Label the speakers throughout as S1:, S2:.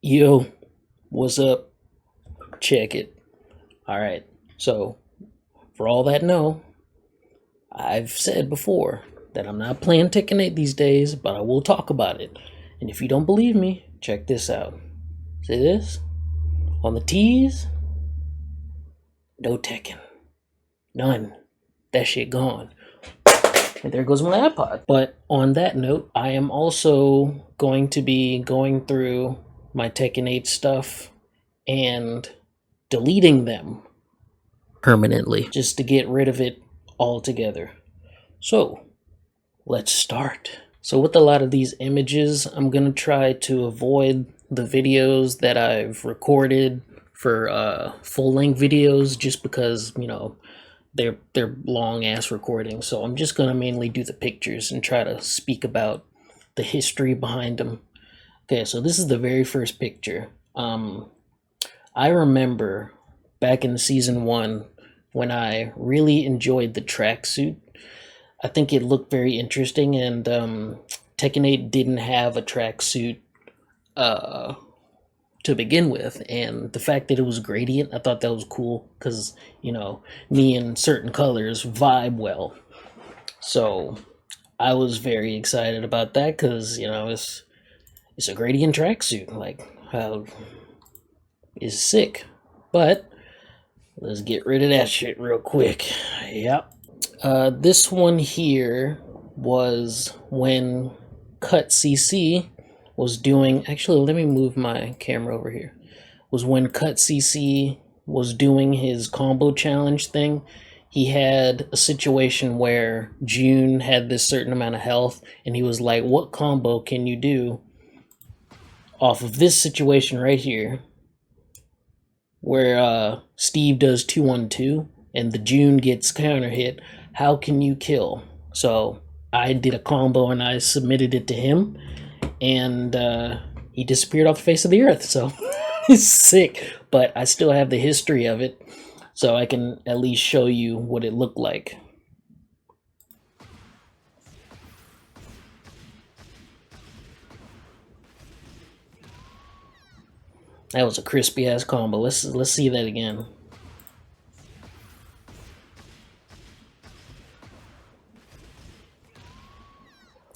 S1: Yo, what's up? Check it. Alright, so for all that know, I've said before that I'm not playing Tekken 8 these days, but I will talk about it. And if you don't believe me, check this out. See this? On the T's, no Tekken. None. That shit gone. And there goes my iPod. But on that note, I am also going to be going through my Tekken 8 stuff and deleting them permanently just to get rid of it altogether. So, let's start. So with a lot of these images, I'm going to try to avoid the videos that I've recorded for full-length videos just because, you know, they're long-ass recordings. So I'm just going to mainly do the pictures and try to speak about the history behind them. Okay, so this is the very first picture. I remember back in season 1 when I really enjoyed the tracksuit. I think it looked very interesting, and Tekken 8 didn't have a tracksuit to begin with, and the fact that it was gradient, I thought that was cool because, you know, me and certain colors vibe well. So I was very excited about that because, you know, it's a gradient tracksuit. Like, how is sick. But let's get rid of that shit real quick. Yep. This one here was when Cut CC was doing. Actually, let me move my camera over here. Was when Cut CC was doing his combo challenge thing. He had a situation where June had this certain amount of health, and he was like, "What combo can you do off of this situation right here?" Where Steve does 2-1-2 and the June gets counter hit. How can you kill? So I did a combo and I submitted it to him, and he disappeared off the face of the earth. So it's sick, but I still have the history of it, so I can at least show you what it looked like. That was a crispy ass combo. Let's see that again.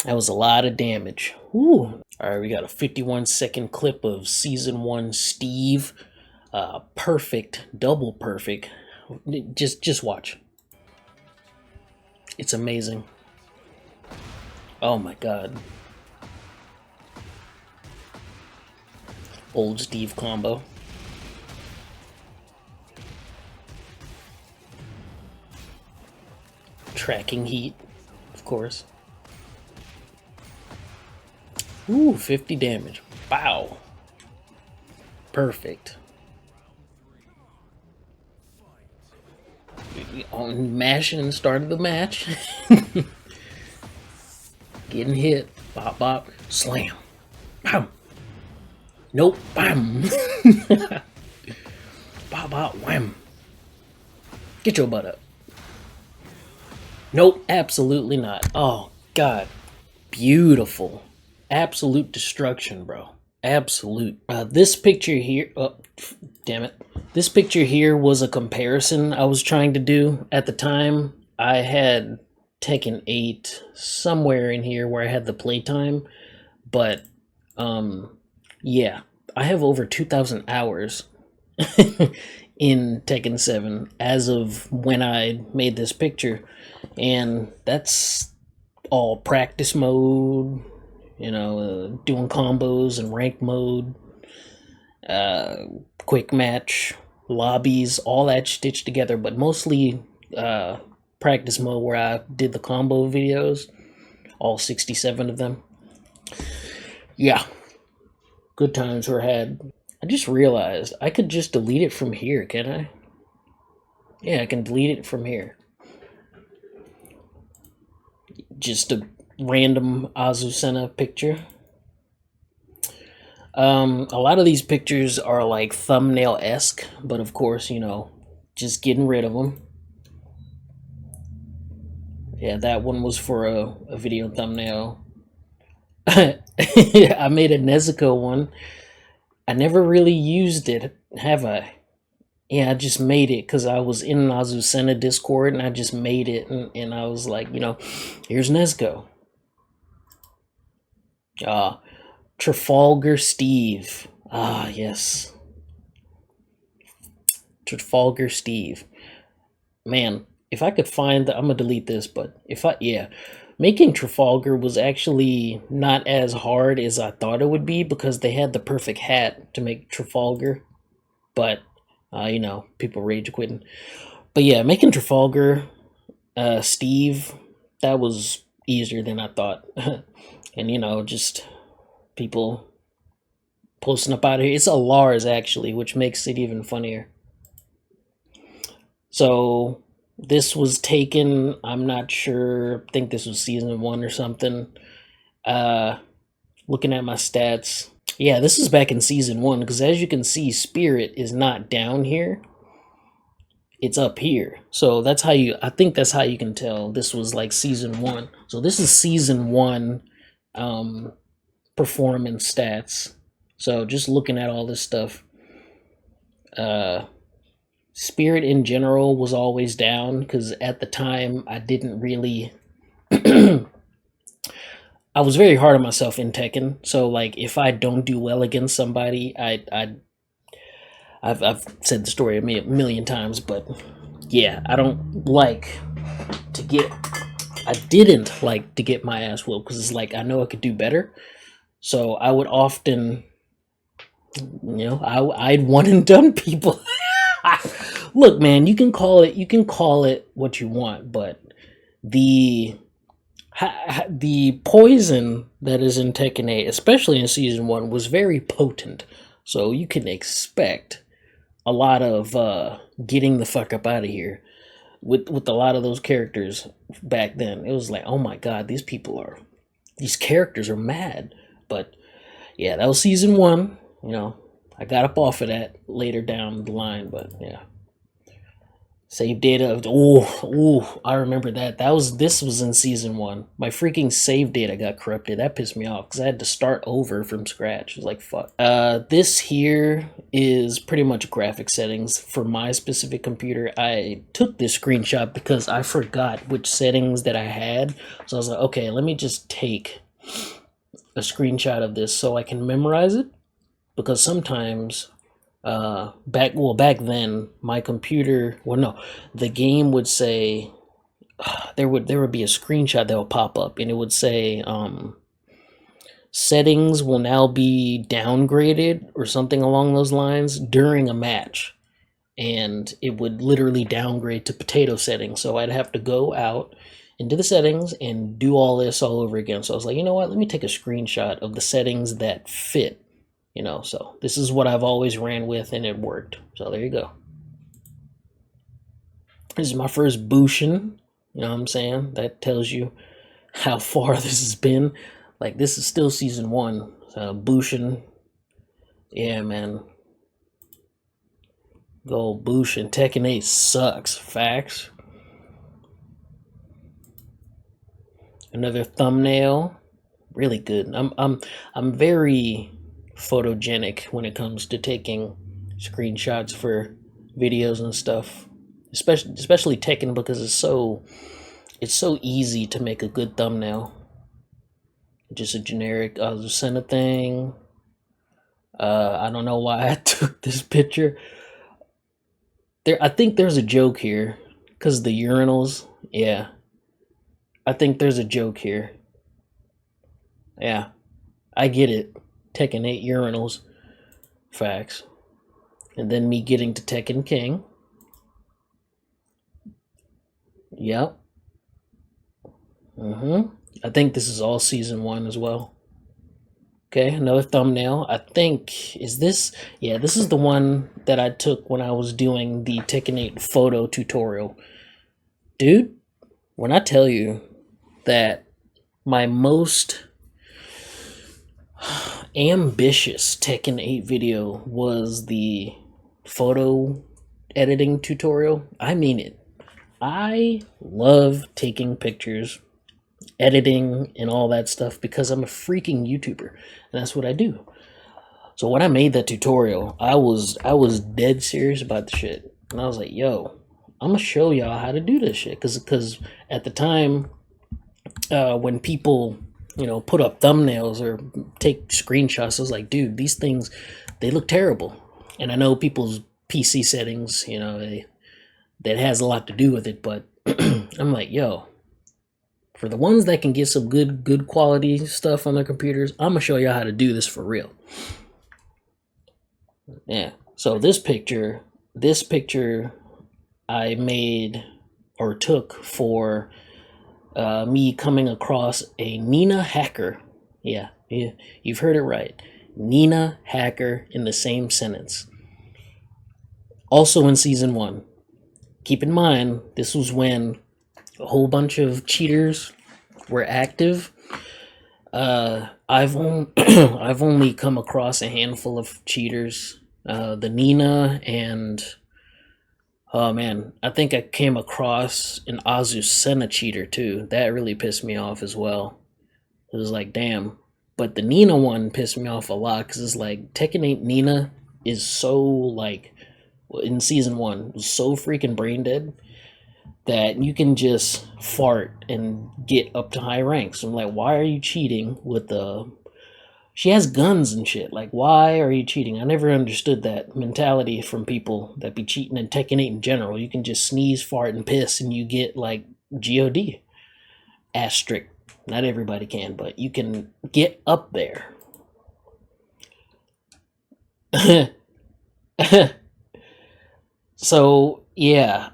S1: That was a lot of damage. Ooh. Alright, we got a 51-second clip of Season 1 Steve. Perfect. Double perfect. Just watch. It's amazing. Oh my god. Old Steve combo. Tracking heat, of course. Ooh, 50 damage. Wow. Perfect. On mashing and started the match. Getting hit. Bop, bop. Slam. Bam. Nope. Bam. Bop, bop. Wham. Get your butt up. Nope. Absolutely not. Oh, God. Beautiful. Absolute destruction, bro. Absolute. This picture here, oh, damn it. This picture here was a comparison I was trying to do at the time. I had Tekken 8 somewhere in here where I had the playtime, but yeah, I have over 2,000 hours in Tekken 7 as of when I made this picture, and that's all practice mode, you know, doing combos and rank mode, quick match, lobbies, all that stitched together, but mostly practice mode where I did the combo videos, all 67 of them. Yeah, good times were had. I just realized I could just delete it from here, can I? Yeah, I can delete it from here. Just a random Azucena picture. A lot of these pictures are like thumbnail-esque, but of course, you know, just getting rid of them. Yeah, that one was for a video thumbnail. I made a Nezuko one. I never really used it, have I? Yeah, I just made it because I was in Azucena Discord and I just made it, and I was like, here's Nesco. Ah, Trafalgar Steve. Ah, yes. Trafalgar Steve. Man, if I could find I'm gonna delete this, but yeah. Making Trafalgar was actually not as hard as I thought it would be because they had the perfect hat to make Trafalgar, but people rage quitting. But yeah, making Trafalgar, Steve, that was easier than I thought. And just people posting up out of here. It's a Lars actually, which makes it even funnier. So this was taken, I'm not sure, I think this was season 1 or something. Looking at my stats. Yeah, this is back in season 1 because as you can see, Spirit is not down here. It's up here. So I think that's how you can tell this was like season 1. So this is season 1 performance stats. So just looking at all this stuff, Spirit in general was always down because at the time I didn't really I was very hard on myself in Tekken. So like if I don't do well against somebody, I've said the story a million times, but yeah, I didn't like to get my ass whooped because it's like I know I could do better. So I would often, I'd one and done people. Look, man, you can call it what you want, but the the poison that is in Tekken 8, especially in season 1, was very potent. So you can expect a lot of getting the fuck up out of here with a lot of those characters back then. It was like, oh my god, these characters are mad. But yeah, that was season 1. I got up off of that later down the line, but yeah. Save data. Oh, I remember that. This was in season 1. My freaking save data got corrupted. That pissed me off because I had to start over from scratch. It was like fuck. This here is pretty much graphic settings for my specific computer. I took this screenshot because I forgot which settings that I had. So I was like, okay, let me just take a screenshot of this so I can memorize it, because sometimes back then my computer, the game would say there would be a screenshot that would pop up and it would say settings will now be downgraded or something along those lines during a match, and it would literally downgrade to potato settings. So I'd have to go out into the settings and do all this all over again. So I was like, you know what, let me take a screenshot of the settings that fit. So this is what I've always ran with and it worked. So there you go. This is my first Bushin. You know what I'm saying? That tells you how far this has been. Like, this is still season 1. Bushin. Yeah, man. Go Bushin. Tekken 8 sucks. Facts. Another thumbnail. Really good. I'm very photogenic when it comes to taking screenshots for videos and stuff, especially Tekken, because it's so easy to make a good thumbnail. Just a generic Azucena thing. I don't know why I took this picture. I think there's a joke here because the urinals. Yeah, I think there's a joke here. Yeah, I get it. Tekken 8 urinals. Facts. And then me getting to Tekken King. Yep. I think this is all season 1 as well. Okay, another thumbnail. I think, yeah, this is the one that I took when I was doing the Tekken 8 photo tutorial. Dude, when I tell you that my most ambitious Tekken 8 video was the photo editing tutorial, I mean it. I love taking pictures, editing, and all that stuff because I'm a freaking YouTuber, and that's what I do. So when I made that tutorial, I was dead serious about the shit, and I was like, "Yo, I'm gonna show y'all how to do this shit." Because at the time, when people put up thumbnails or take screenshots, I was like, "Dude, these things they look terrible." And I know people's PC settings, that has a lot to do with it, but I'm like, "Yo, for the ones that can get some good quality stuff on their computers, I'm gonna show y'all how to do this for real." Yeah. So this picture I made or took for me coming across a Nina hacker. Yeah, you've heard it right. Nina hacker in the same sentence. Also in season one. Keep in mind, this was when a whole bunch of cheaters were active. I've only come across a handful of cheaters. The Nina and oh man, I think I came across an Azucena cheater too. That really pissed me off as well. It was like, damn. But the Nina one pissed me off a lot because it's like Tekken 8 Nina is so like in season one was so freaking brain dead that you can just fart and get up to high ranks. I'm like, why are you cheating with the she has guns and shit. Like, why are you cheating? I never understood that mentality from people that be cheating in Tekken 8 in general. You can just sneeze, fart, and piss, and you get like God. Asterisk. Not everybody can, but you can get up there. So yeah,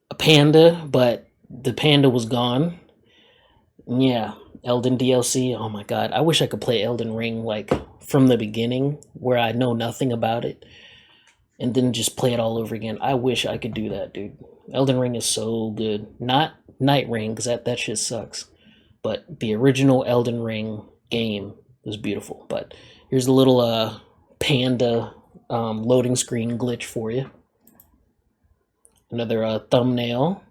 S1: a panda, but the panda was gone. Yeah, Elden DLC. Oh my god, I wish I could play Elden Ring like from the beginning, where I know nothing about it, and then just play it all over again. I wish I could do that, dude. Elden Ring is so good. Not Night Ring, because that shit sucks. But the original Elden Ring game is beautiful. But here's a little panda loading screen glitch for you. Another thumbnail.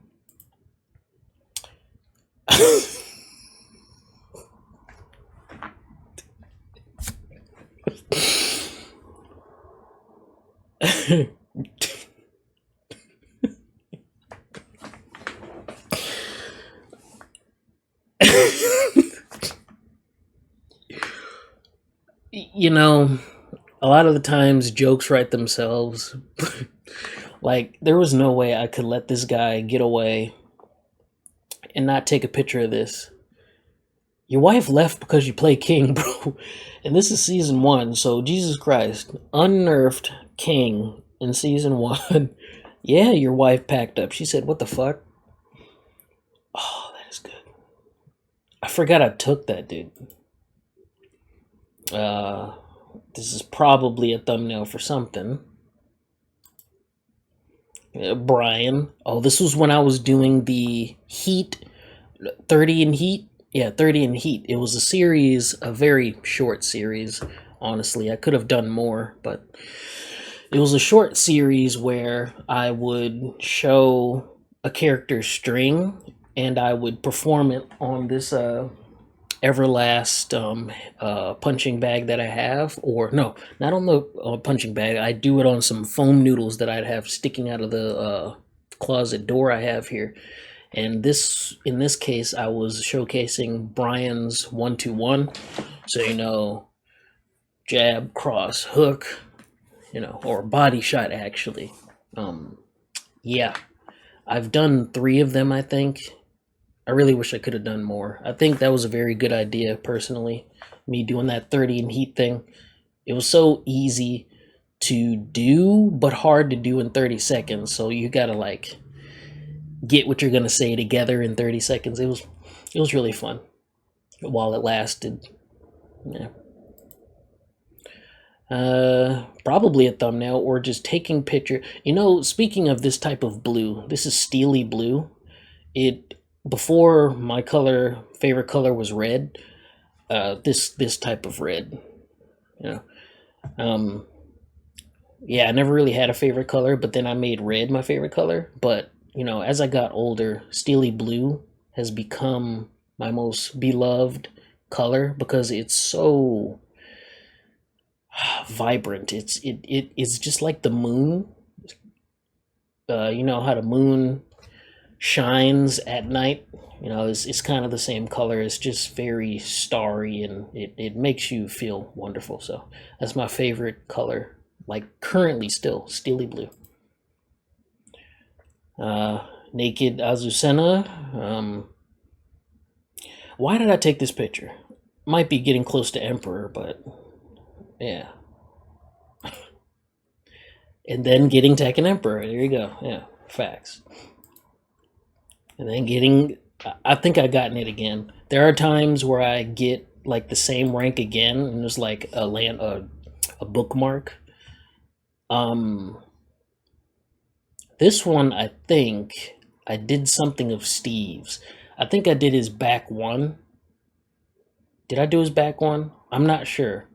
S1: You know, a lot of the times jokes write themselves. Like, there was no way I could let this guy get away and not take a picture of this. Your wife left because you play King, bro. And this is season one, so Jesus Christ. Unnerfed King in season one. Yeah, your wife packed up. She said, "What the fuck?" Oh, that is good. I forgot I took that, dude. Uh, this is probably a thumbnail for something. Brian. Oh, this was when I was doing the Heat 30 in Heat. Yeah, 30 in Heat. It was a series, a very short series. Honestly, I could have done more, but it was a short series where I would show a character's string and I would perform it on this Everlast punching bag that I have, or no, not on the punching bag. I do it on some foam noodles that I'd have sticking out of the closet door I have here. And in this case, I was showcasing Brian's 1-2-1. So jab, cross, hook, or body shot actually. Yeah, I've done 3 of them, I think. I really wish I could have done more. I think that was a very good idea, personally. Me doing that 30 in Heat thing. It was so easy to do, but hard to do in 30 seconds. So you gotta like get what you're gonna say together in 30 seconds. It was really fun while it lasted. Yeah. Probably a thumbnail or just taking picture. Speaking of this type of blue, this is steely blue. It before my favorite color was red. This type of red. You know. Yeah, I never really had a favorite color, but then I made red my favorite color. But as I got older, steely blue has become my most beloved color because it's so vibrant. It's just like the moon. You know how the moon shines at night? You know, it's kind of the same color. It's just very starry, and it makes you feel wonderful. So that's my favorite color, like currently still, steely blue. Naked Azucena. Why did I take this picture? Might be getting close to Emperor, but yeah. And then getting Tekken Emperor. There you go. Yeah, facts. And then getting, I think I gotten it again. There are times where I get like the same rank again, and there's like a bookmark. This one I think I did something of Steve's. I think I did his back one. Did I do his back one? I'm not sure.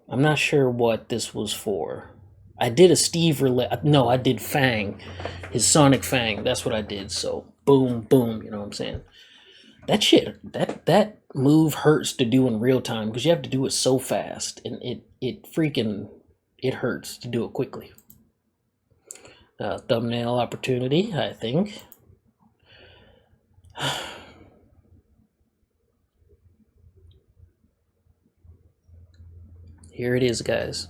S1: I'm not sure what this was for. I did a Steve no, I did Fang. His Sonic Fang. That's what I did. So boom, boom, you know what I'm saying? That shit, that move hurts to do in real time because you have to do it so fast, and it hurts to do it quickly. Thumbnail opportunity, I think. Here it is, guys.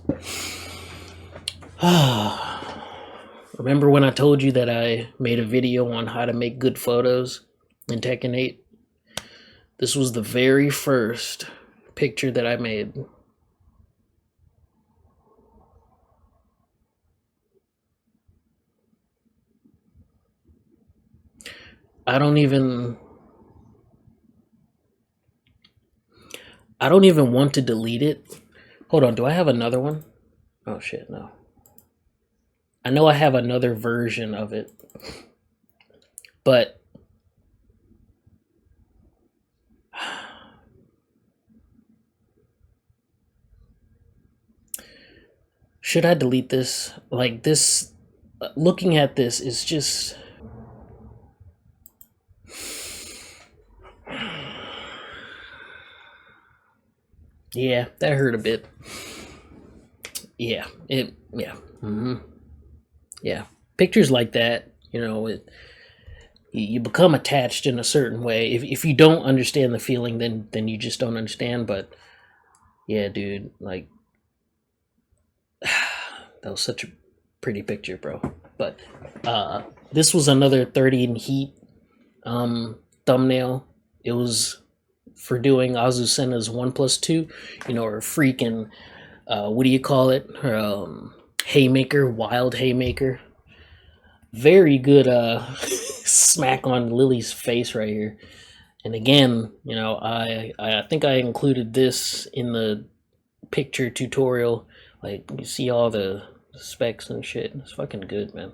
S1: Remember when I told you that I made a video on how to make good photos in Tekken 8? This was the very first picture that I made. I don't even want to delete it. Hold on, do I have another one? Oh shit, no. I know I have another version of it, but should I delete this? Like this, looking at this is just... Yeah, that hurt a bit. Yeah, yeah. Pictures like that, you know, you become attached in a certain way. If you don't understand the feeling, then you just don't understand. But yeah, dude, like that was such a pretty picture, bro. But this was another 30 in heat thumbnail. It was for doing Azucena's 1+2, you know, or freaking what do you call it? Haymaker, wild haymaker. Very good smack on Lily's face right here. And again, you know, I think I included this in the picture tutorial. Like, you see all the specs and shit. It's fucking good, man.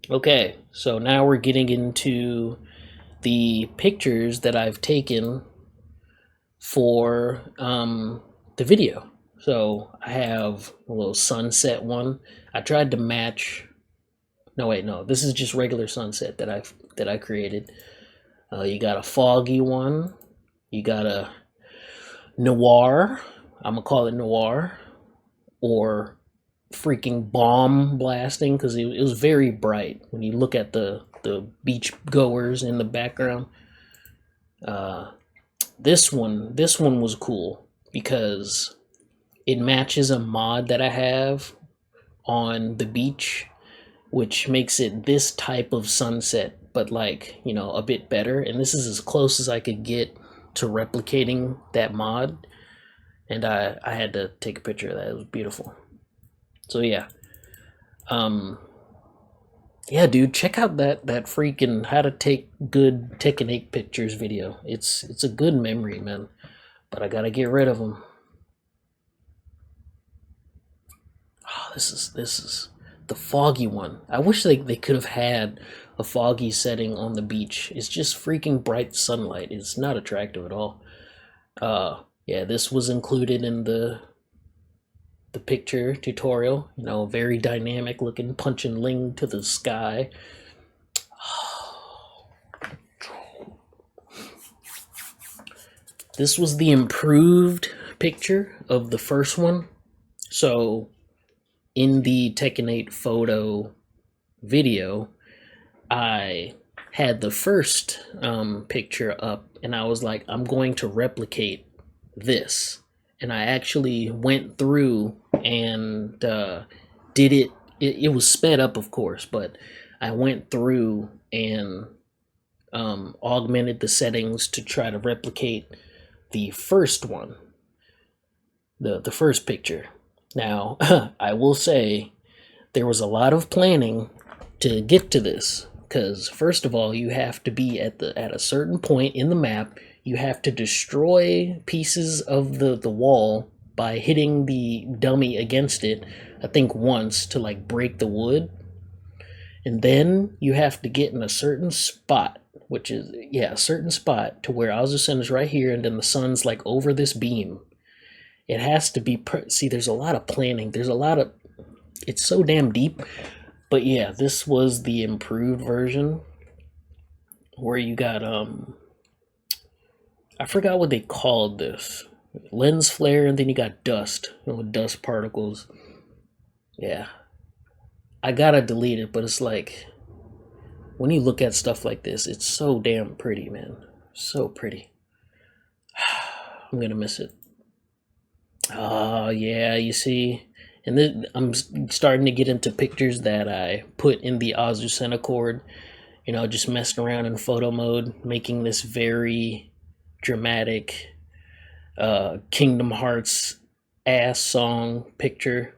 S1: Okay, so now we're getting into the pictures that I've taken for the video. So I have a little sunset one. I tried to match. No, wait, no. This is just regular sunset that I created. You got a foggy one. You got a noir. I'm gonna call it noir, or freaking bomb blasting, because it was very bright when you look at the beach goers in the background. This one was cool because it matches a mod that I have on the beach, which makes it this type of sunset, but like, you know, a bit better. And this is as close as I could get to replicating that mod. And I had to take a picture of that. It was beautiful. So yeah. Yeah, dude, check out that freaking how to take good Tekken 8 pictures video. It's a good memory, man. But I gotta get rid of them. Oh, this is the foggy one. I wish they could have had a foggy setting on the beach. It's just freaking bright sunlight. It's not attractive at all. Yeah, this was included in the picture tutorial. You know, very dynamic looking, punching Ling to the sky. This was the improved picture of the first one. So in the Tekken 8 photo video, I had the first picture up, and I was like, I'm going to replicate this. And I actually went through and did it. It was sped up, of course, but I went through and augmented the settings to try to replicate the first one, the first picture. Now, I will say there was a lot of planning to get to this, because first of all, you have to be at a certain point in the map. You have to destroy pieces of the wall by hitting the dummy against it, I think once, to like break the wood. And then you have to get in a certain spot, which is, yeah, a certain spot to where Azucena is right here, and then the sun's like over this beam. It has to be, see, there's a lot of planning. There's a lot of, it's so damn deep. But yeah, this was the improved version where you got, I forgot what they called this. Lens flare, and then you got dust, dust particles. Yeah. I gotta delete it, but it's like, when you look at stuff like this, it's so damn pretty, man. So pretty. I'm gonna miss it. Oh, yeah, you see? And then I'm starting to get into pictures that I put in the Azucena cord. Just messing around in photo mode, making this very dramatic Kingdom Hearts ass song picture.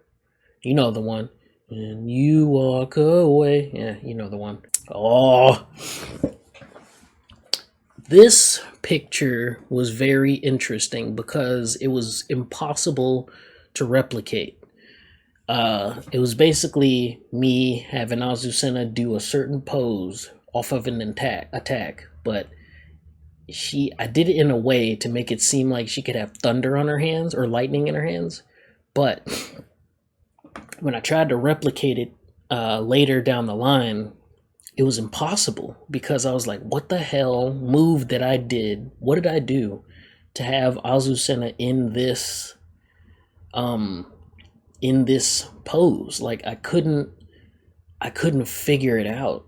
S1: You know the one. And you walk away. Yeah, you know the one. Oh, this picture was very interesting because it was impossible to replicate. It was basically me having Azucena do a certain pose off of an attack, but I did it in a way to make it seem like she could have thunder on her hands or lightning in her hands. But when I tried to replicate it later down the line, it was impossible, because I was like, what the hell move that I did? What did I do to have Azucena in this pose? Like, I couldn't figure it out.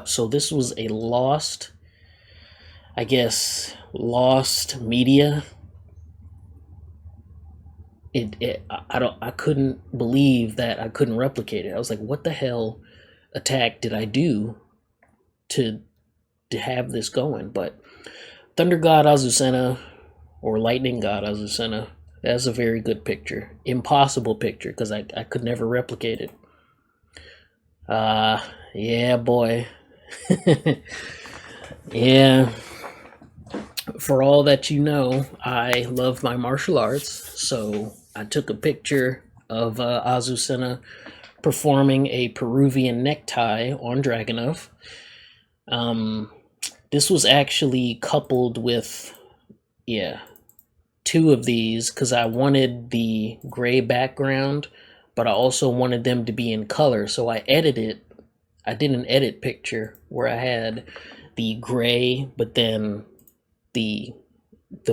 S1: So this was a lost media. I couldn't believe that I couldn't replicate it. I was like, what the hell attack did I do to have this going? But Thunder God Azucena, or Lightning God Azucena, that's a very good picture. Impossible picture, because I could never replicate it. Yeah, boy. Yeah. For all that you know, I love my martial arts, so I took a picture of Azucena performing a Peruvian necktie on Dragunov. This was actually coupled with, two of these, because I wanted the gray background, but I also wanted them to be in color. So I did an edit picture where I had the gray, but then the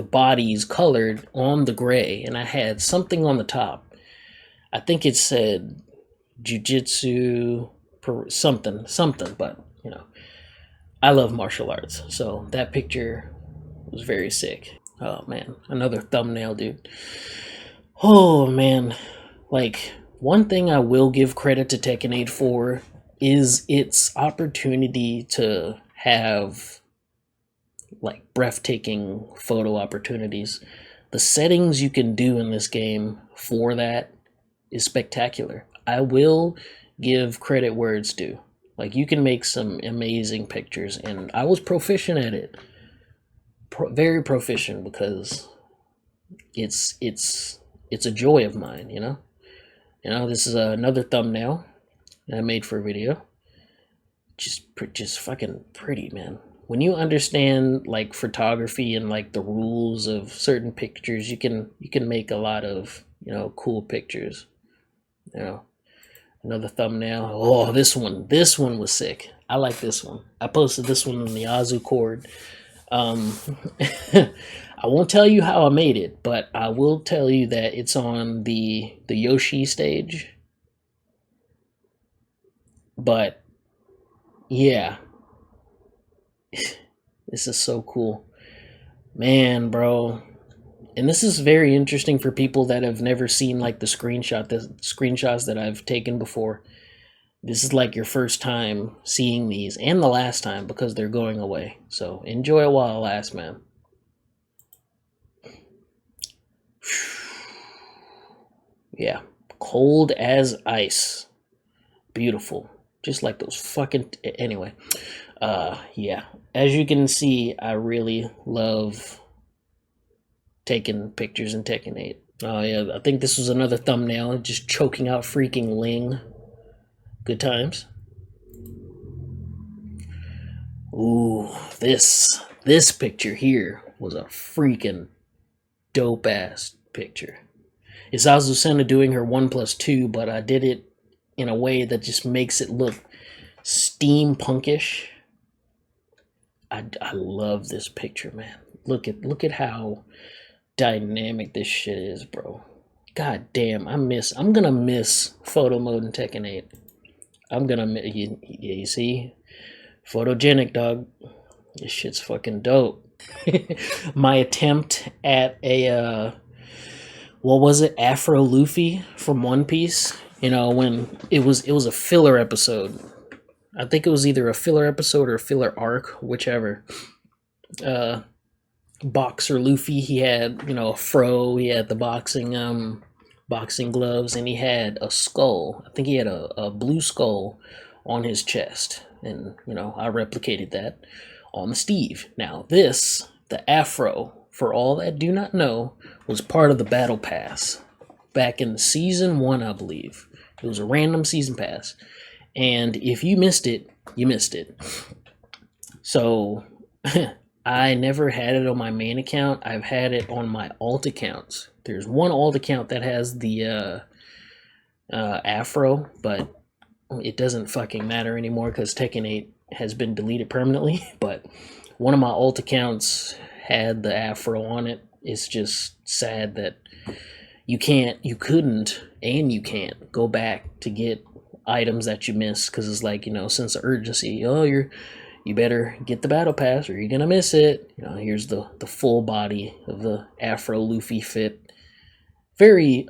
S1: bodies colored on the gray, and I had something on the top. I think it said Jiu-Jitsu, something, but I love martial arts, so that picture was very sick. Oh man, another thumbnail, dude. Oh man, like, one thing I will give credit to Tekken 8 for is its opportunity to have like breathtaking photo opportunities. The settings you can do in this game for that is spectacular. I will give credit where it's due. Like, you can make some amazing pictures, and I was proficient at it. Very proficient, because it's a joy of mine, This is another thumbnail that I made for a video. Just fucking pretty, man. When you understand like photography and like the rules of certain pictures, you can make a lot of cool pictures. Another thumbnail. Oh, this one was sick. I like this one. I posted this one on the Azu cord. I won't tell you how I made it, but I will tell you that it's on the Yoshi stage. But yeah, this is so cool. Man, bro. And this is very interesting for people that have never seen like the screenshots that I've taken before. This is like your first time seeing these and the last time because they're going away. So enjoy it while it lasts, man. Yeah. Cold as ice. Beautiful. Just like those fucking anyway. Yeah. As you can see, I really love taking pictures in Tekken 8. Oh yeah, I think this was another thumbnail, just choking out freaking Ling. Good times. Ooh, this picture here was a freaking dope ass picture. It's Azucena doing her 1+2, but I did it in a way that just makes it look steampunkish. I love this picture, man. Look at how dynamic this shit is, bro. God damn, I'm gonna miss photo mode in Tekken 8. I'm gonna you see? Photogenic, dog. This shit's fucking dope. My attempt at a what was it, Afro Luffy from One Piece? You know, when it was a filler episode. I think it was either a filler episode or a filler arc, whichever. Boxer Luffy, he had, you know, a fro, he had the boxing gloves, and he had a skull. I think he had a blue skull on his chest. And, you know, I replicated that on the Steve. Now, the afro, for all that do not know, was part of the battle pass back in season 1, I believe. It was a random season pass. And if you missed it, you missed it. So I never had it on my main account. I've had it on my alt accounts. There's one alt account that has the afro, but it doesn't fucking matter anymore because Tekken 8 has been deleted permanently. But one of my alt accounts had the afro on it. It's just sad that you couldn't, and you can't go back to get items that you missed because it's like, you know, sense of urgency. Oh, you better get the battle pass or you're gonna miss it. You know, here's the full body of the Afro Luffy fit. Very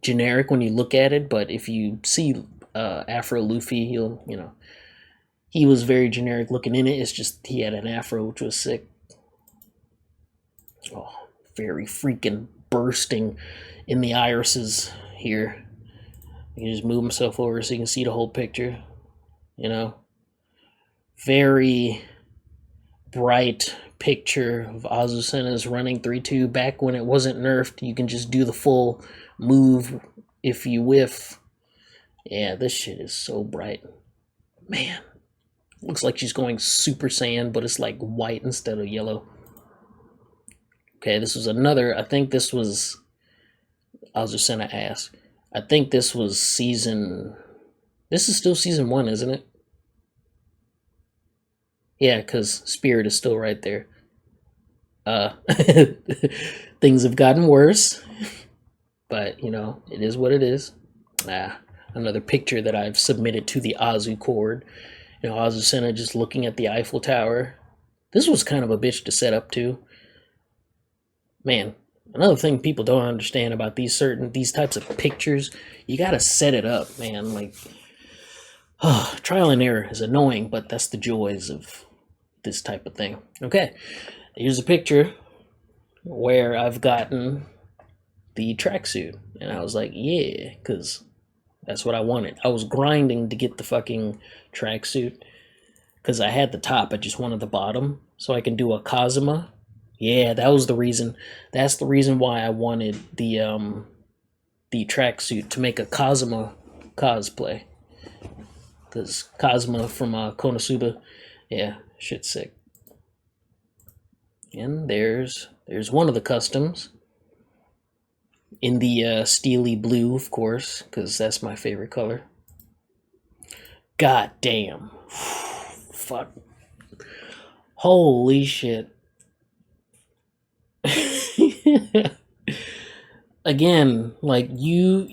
S1: generic when you look at it, but if you see Afro Luffy, he was very generic looking in it. It's just he had an afro, which was sick. Oh, very freaking bursting in the irises here. You can just move himself over so you can see the whole picture. You know, very bright picture of Azucena's running 3-2 back when it wasn't nerfed. You can just do the full move if you whiff. Yeah, this shit is so bright. Man, looks like she's going Super Saiyan, but it's like white instead of yellow. Okay, this was another, I think this was Azucena ass. I think this was this is still season 1, isn't it? Yeah, because Spirit is still right there. Things have gotten worse, but, you know, it is what it is. Another picture that I've submitted to the Azu cord. You know, Azucena just looking at the Eiffel Tower. This was kind of a bitch to set up too. Man, another thing people don't understand about these types of pictures, you gotta set it up, man. Like, trial and error is annoying, but that's the joys of this type of thing. Okay, here's a picture where I've gotten the tracksuit, and I was like, yeah, because that's what I wanted. I was grinding to get the fucking tracksuit because I had the top, I just wanted the bottom so I can do a Kazuma. Yeah, that was the reason. That's the reason why I wanted the tracksuit, to make a Kazuma cosplay. Because Kazuma from Konosuba, yeah, shit's sick. And there's one of the customs in the steely blue, of course, because that's my favorite color. God damn. Fuck. Holy shit. Again, like you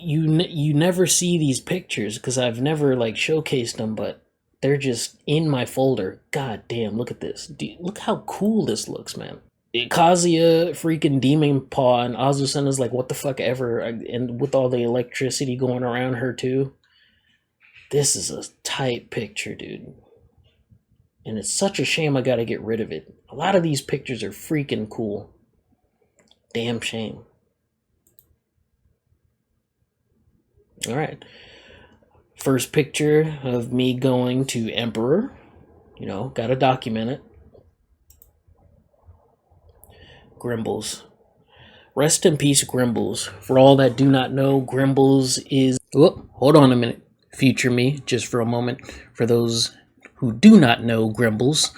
S1: never see these pictures because I've never like showcased them, but they're just in my folder. God damn, look at this. Dude, look how cool this looks, man. Kazuya, freaking Demon Paw, and Azucena's like, what the fuck ever, and with all the electricity going around her too. This is a tight picture, dude. And it's such a shame I gotta get rid of it. A lot of these pictures are freaking cool. Damn shame. Alright. First picture of me going to Emperor. You know, gotta document it. Grimbles. Rest in peace, Grimbles. For all that do not know, Grimbles is... Whoop, hold on a minute. Future me, just for a moment. For those who do not know Grimbles,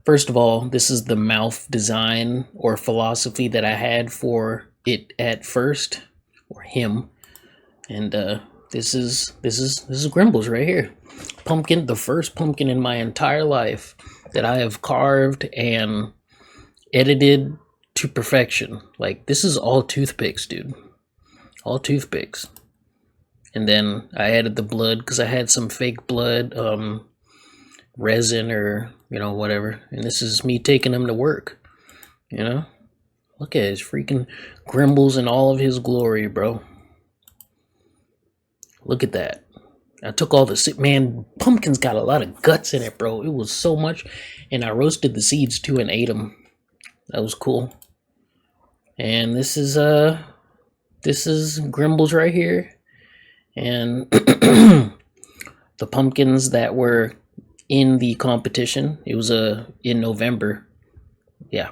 S1: first of all, this is the mouth design or philosophy that I had for it at first, or him, and this is Grimbles right here. Pumpkin, the first pumpkin in my entire life that I have carved and edited to perfection. Like, this is all toothpicks, dude. All toothpicks. And then I added the blood because I had some fake blood, resin or, you know, whatever. And this is me taking him to work, you know? Look at his freaking Grimbles in all of his glory, bro. Look at that. I took all the... Man, pumpkin's got a lot of guts in it, bro. It was so much. And I roasted the seeds, too, and ate them. That was cool. And this is Grimbles right here. And the pumpkins that were in the competition, it was in November. Yeah.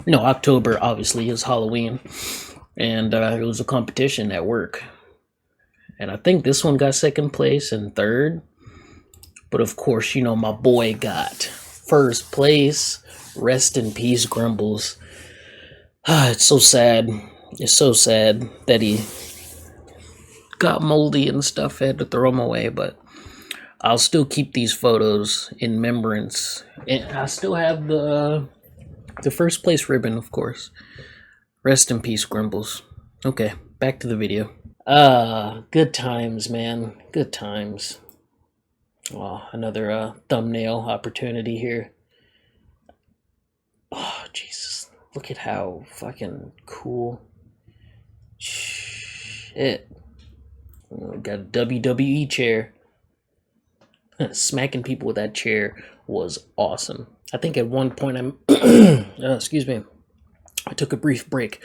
S1: No, October, obviously. It was Halloween. And it was a competition at work. And I think this one got second place and third. But of course, you know, my boy got first place. Rest in peace, Grimbles. It's so sad. It's so sad that he got moldy and stuff. I had to throw them away, but I'll still keep these photos in remembrance. And I still have the first place ribbon, of course. Rest in peace, Grimbles. Okay, back to the video. Good times, man. Good times. Oh, another thumbnail opportunity here. Oh, Jesus. Look at how fucking cool. Shit. Got a WWE chair. Smacking people with that chair was awesome. I think at one point excuse me. I took a brief break.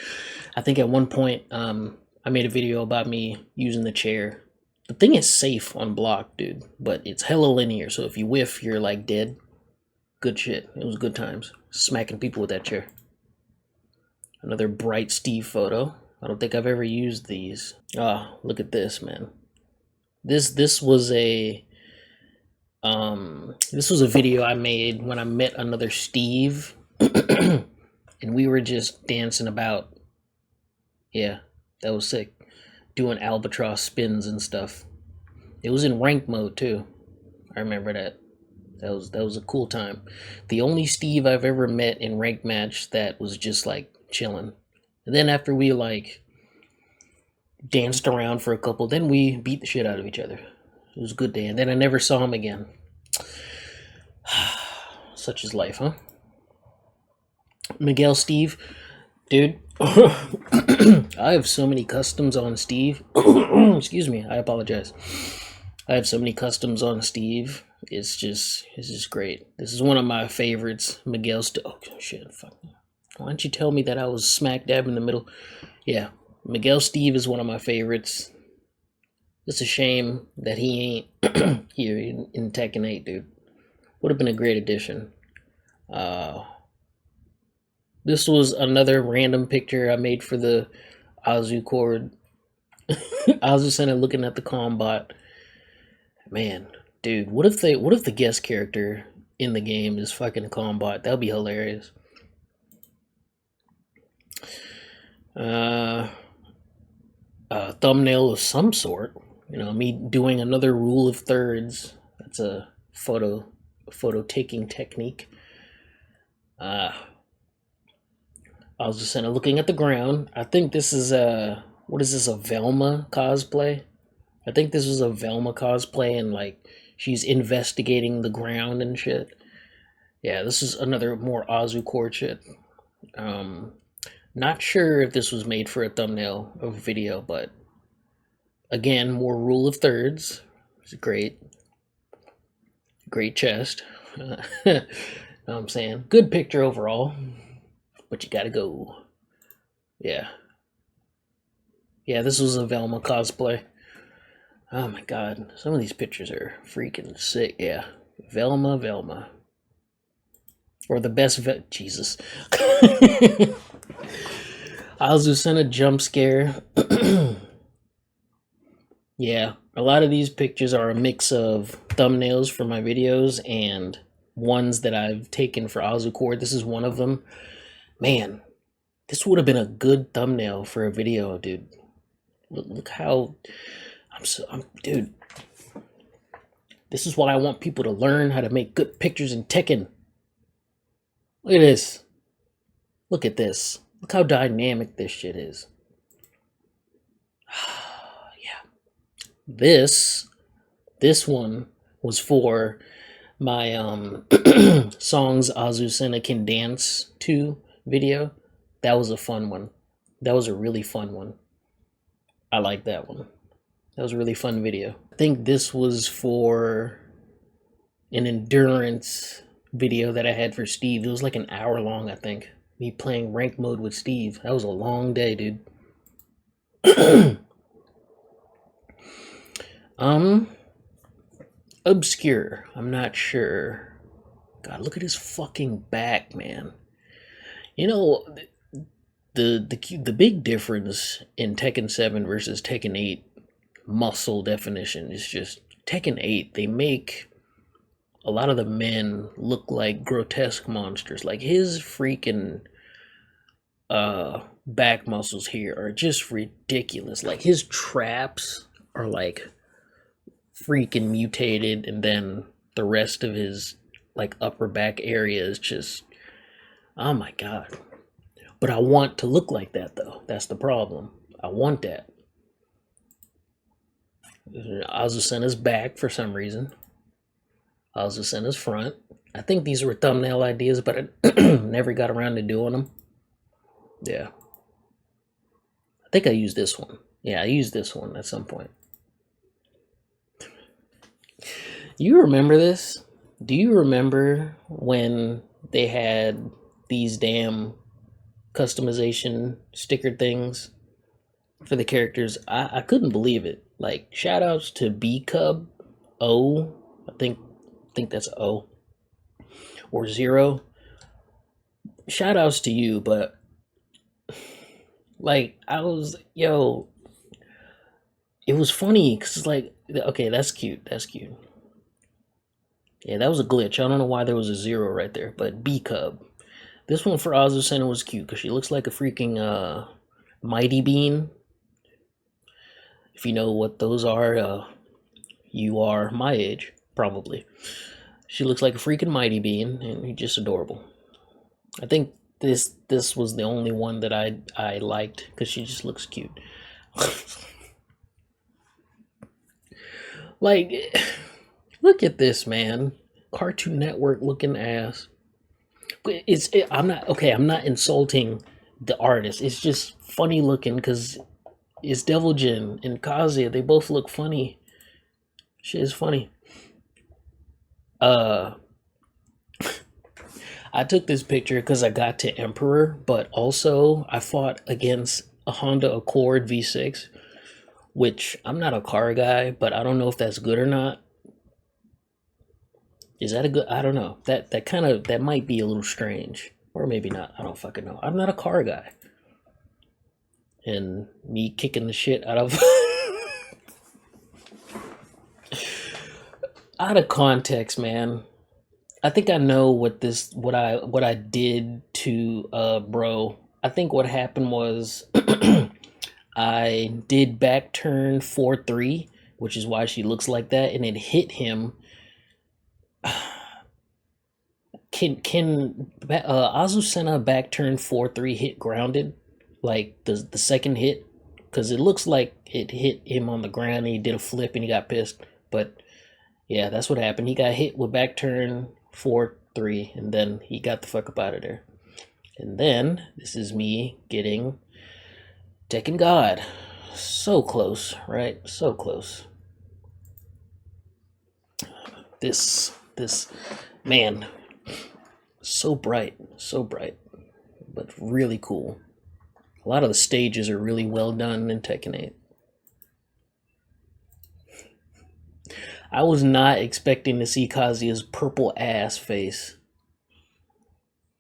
S1: I think at one point I made a video about me using the chair. The thing is safe on block, dude, but it's hella linear, so if you whiff, you're like dead. Good shit. It was good times. Smacking people with that chair. Another Bright Steve photo. I don't think I've ever used these. Ah, look at this, man. This was a video I made when I met another Steve, and we were just dancing about. Yeah, that was sick. Doing albatross spins and stuff. It was in rank mode too. I remember that. That was a cool time. The only Steve I've ever met in rank match that was just like chilling. And then after we like danced around for a couple, then we beat the shit out of each other. It was a good day. And then I never saw him again. Such is life, huh? Miguel Steve, dude. I have so many customs on Steve. Excuse me, I apologize. I have so many customs on Steve. It's just great. This is one of my favorites. Miguel oh shit, fuck. Why don't you tell me that I was smack dab in the middle? Yeah, Miguel Steve is one of my favorites. It's a shame that he ain't here in Tekken 8, dude. Would have been a great addition. This was another random picture I made for the Azu cord. Azucena looking at the combat. Man, dude, what if the guest character in the game is fucking combat? That'd be hilarious. Thumbnail of some sort. You know, me doing another rule of thirds. That's a photo taking technique. I was just kind of looking at the ground. I think this is a, what is this, a Velma cosplay? I think this was a Velma cosplay, and like she's investigating the ground and shit. Yeah, this is another more Azucore shit. Um, Not sure if this was made for a thumbnail of a video, but again, more rule of thirds. It's a great chest. Know what I'm saying? Good picture overall, but you gotta go. Yeah. Yeah, this was a Velma cosplay. Oh my god, some of these pictures are freaking sick. Yeah. Velma. Or the best Jesus. Azusena jump scare. Yeah, a lot of these pictures are a mix of thumbnails for my videos and ones that I've taken for Azucore. This is one of them. Man, this would have been a good thumbnail for a video, dude. Look how dude. This is why I want people to learn how to make good pictures in Tekken. Look at this. Look at this. Look how dynamic this shit is. Yeah. This one was for my songs Azusena Can Dance to video. That was a fun one. That was a really fun one. I like that one. That was a really fun video. I think this was for an endurance video that I had for Steve. It was like an hour long, I think. Me playing rank mode with Steve. That was a long day, dude. Obscure. I'm not sure. God, look at his fucking back, man. You know, the big difference in Tekken 7 versus Tekken 8 muscle definition is just Tekken 8, they make a lot of the men look like grotesque monsters. Like his freaking back muscles here are just ridiculous. Like his traps are like freaking mutated, and then the rest of his like upper back area is just, oh my god. But I want to look like that though. That's the problem. I want that. Azucena's back for some reason. Azucena's front. I think these were thumbnail ideas, but I never got around to doing them. Yeah. I think I used this one. Yeah, I used this one at some point. You remember this? Do you remember when they had these damn customization sticker things for the characters? I couldn't believe it. Like, shout outs to B Cub O. I think that's O. Or Zero. Shout outs to you, but like I was, yo, it was funny because it's like, okay, that's cute. Yeah, that was a glitch. I don't know why there was a 0 right there, but B Cub. This one for Azucena was cute because she looks like a freaking Mighty Bean. If you know what those are, you are my age, probably. She looks like a freaking Mighty Bean, and he's just adorable. I think this was the only one that I liked because she just looks cute. Like, look at this, man. Cartoon Network looking ass. I'm not insulting the artist. It's just funny looking because it's Devil Jin and Kazuya. They both look funny. Shit is funny. I took this picture because I got to Emperor, but also I fought against a Honda Accord V6, which I'm not a car guy, but I don't know if that's good or not. Is that a good? I don't know. That might be a little strange, or maybe not. I don't fucking know. I'm not a car guy, and me kicking the shit out of out of context, man. I think I know what I did to bro. I think what happened was I did back turn 4-3, which is why she looks like that, and it hit him. Can Azucena back turn 4-3 hit grounded? Like the second hit? Because it looks like it hit him on the ground and he did a flip and he got pissed. But yeah, that's what happened. He got hit with back turn 4-3 and then he got the fuck up out of there. And then this is me getting Tekken God. So close, right? So close. This man, so bright, but really cool. A lot of the stages are really well done in Tekken 8. I was not expecting to see Kazuya's purple ass face.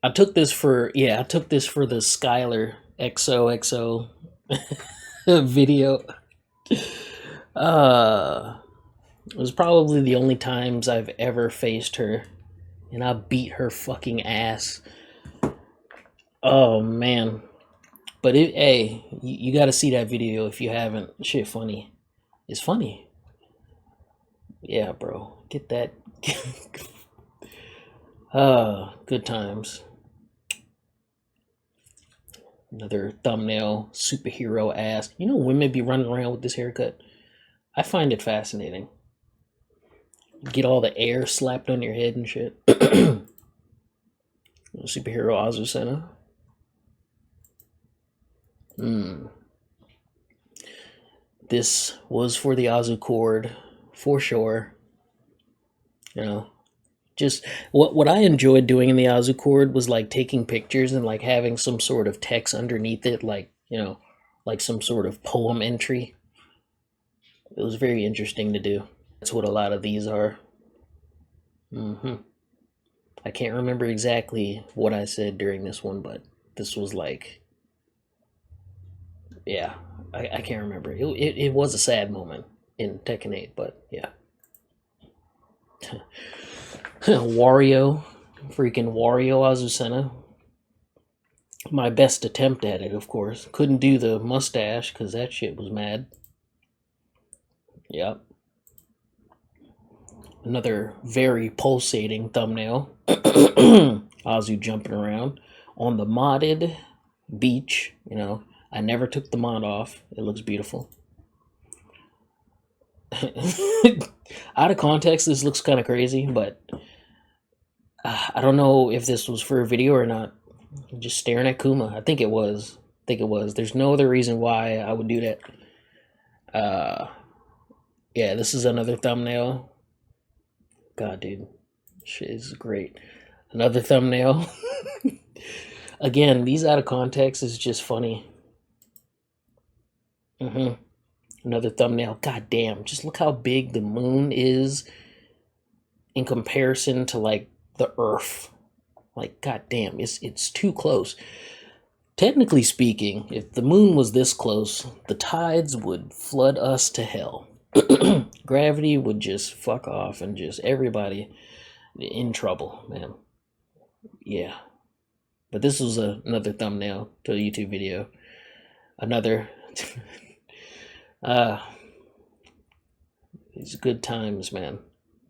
S1: I took this for the Skylar XOXO video. It was probably the only times I've ever faced her, and I beat her fucking ass. Oh man. But hey, you got to see that video if you haven't. Shit, funny. It's funny. Yeah, bro. Get that. Good times. Another thumbnail, superhero ass. You know, women be running around with this haircut. I find it fascinating. Get all the air slapped on your head and shit. Superhero Azucena. This was for the Azu cord, for sure. You know, just what I enjoyed doing in the Azu cord was like taking pictures and like having some sort of text underneath it, like, you know, like some sort of poem entry. It was very interesting to do. That's what a lot of these are. I can't remember exactly what I said during this one, but this was like, yeah, I can't remember. It was a sad moment in Tekken 8, but yeah. Wario, freaking Wario Azucena. My best attempt at it, of course. Couldn't do the mustache because that shit was mad. Yep. Another very pulsating thumbnail. Azu jumping around on the modded beach. You know, I never took the mod off. It looks beautiful. Out of context, this looks kind of crazy, but I don't know if this was for a video or not. I'm just staring at Kuma. I think it was. There's no other reason why I would do that. Yeah, this is another thumbnail. God, dude. Shit is great. Another thumbnail. Again, these out of context is just funny. Another thumbnail. God damn. Just look how big the moon is in comparison to like the earth. Like, god damn, it's too close. Technically speaking, if the moon was this close, the tides would flood us to hell. Gravity would just fuck off and just everybody in trouble, man. Yeah. But this was another thumbnail to a YouTube video. Another. These good times, man.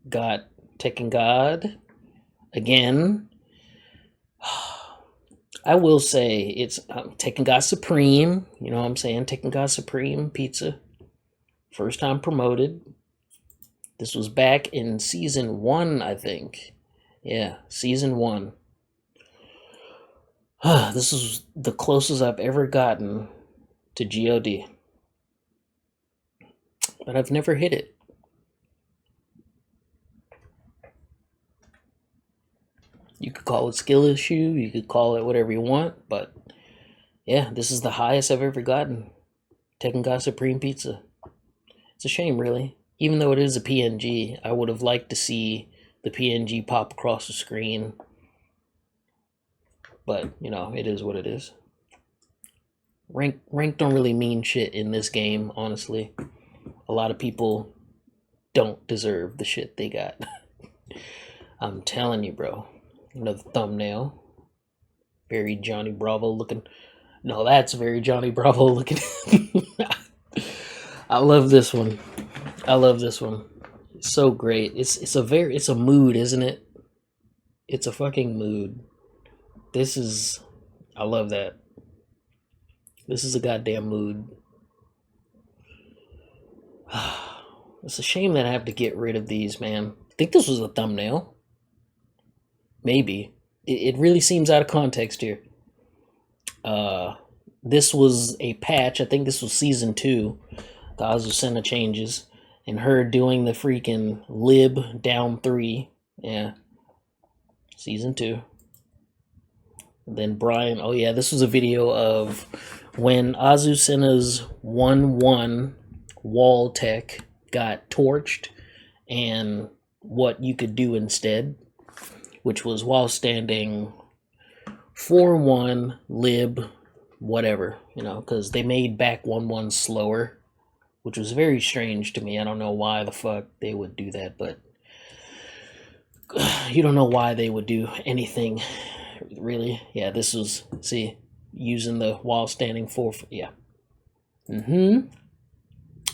S1: Got Tekken God again. I will say it's Tekken God Supreme. You know what I'm saying? Tekken God Supreme Pizza. First time promoted. This was back in season 1, I think. Yeah, season 1. This is the closest I've ever gotten to GOD. But I've never hit it. You could call it skill issue, you could call it whatever you want, but yeah, this is the highest I've ever gotten. Tekken God Supreme Pizza. It's a shame, really. Even though it is a PNG, I would have liked to see the PNG pop across the screen. But, you know, it is what it is. Rank don't really mean shit in this game, honestly. A lot of people don't deserve the shit they got. I'm telling you, bro. Another thumbnail. Very Johnny Bravo looking. No, that's very Johnny Bravo looking. I love this one. It's so great. It's a mood, isn't it? It's a fucking mood. This is, I love that. This is a goddamn mood. It's a shame that I have to get rid of these, man. I think this was a thumbnail. Maybe. It really seems out of context here. This was a patch. I think this was season 2. The Azucena changes. And her doing the freaking lib down 3. Yeah. Season 2. And then Brian. Oh yeah, this was a video of when Azucena's 1-1 wall tech got torched and what you could do instead, which was while standing 4-1 lib whatever, because they made back 1-1 slower, which was very strange to me. I don't know why the fuck they would do that, but you don't know why they would do anything really. Yeah, this was, see, using the while standing 4, yeah.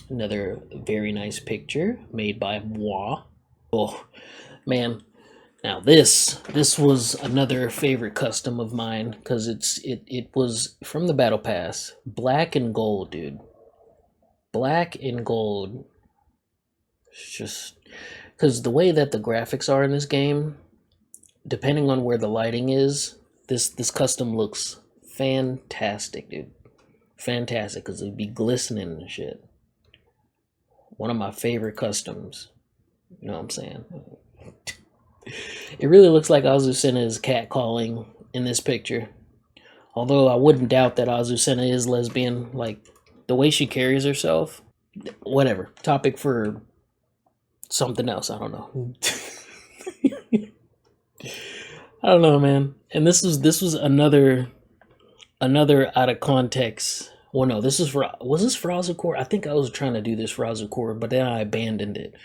S1: Another very nice picture made by moi. Oh man, now this was another favorite custom of mine, because it was from the battle pass. Black and gold, dude. Black and gold. It's just because the way that the graphics are in this game, depending on where the lighting is, this custom looks fantastic, dude. Fantastic, because it'd be glistening and shit. One of my favorite customs. You know what I'm saying? It really looks like Azucena is catcalling in this picture. Although I wouldn't doubt that Azucena is lesbian. Like, the way she carries herself. Whatever. Topic for something else. I don't know. I don't know, man. And this was another out of context. Well, no, was this for Azucore? I think I was trying to do this for Azucore, but then I abandoned it.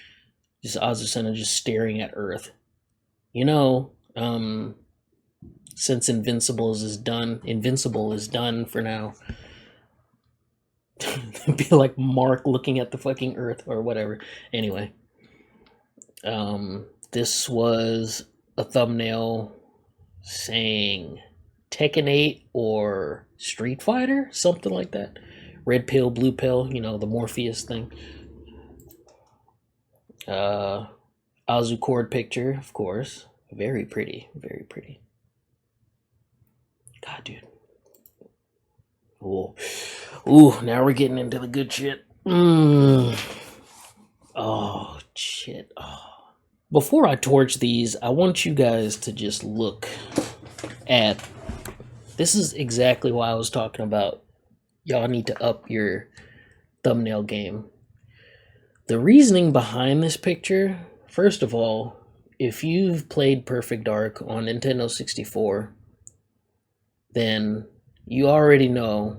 S1: Just Azucena just staring at Earth. Since Invincible is done for now. It'd be like Mark looking at the fucking Earth or whatever. Anyway. This was a thumbnail saying Tekken 8 or Street Fighter, something like that. Red pill, blue pill, the Morpheus thing. Azucord picture, of course. Very pretty, very pretty. God, dude. Ooh, now we're getting into the good shit. Oh, shit. Oh. Before I torch these, I want you guys to just look at... This is exactly why I was talking about y'all need to up your thumbnail game. The reasoning behind this picture, first of all, if you've played Perfect Dark on Nintendo 64, then you already know.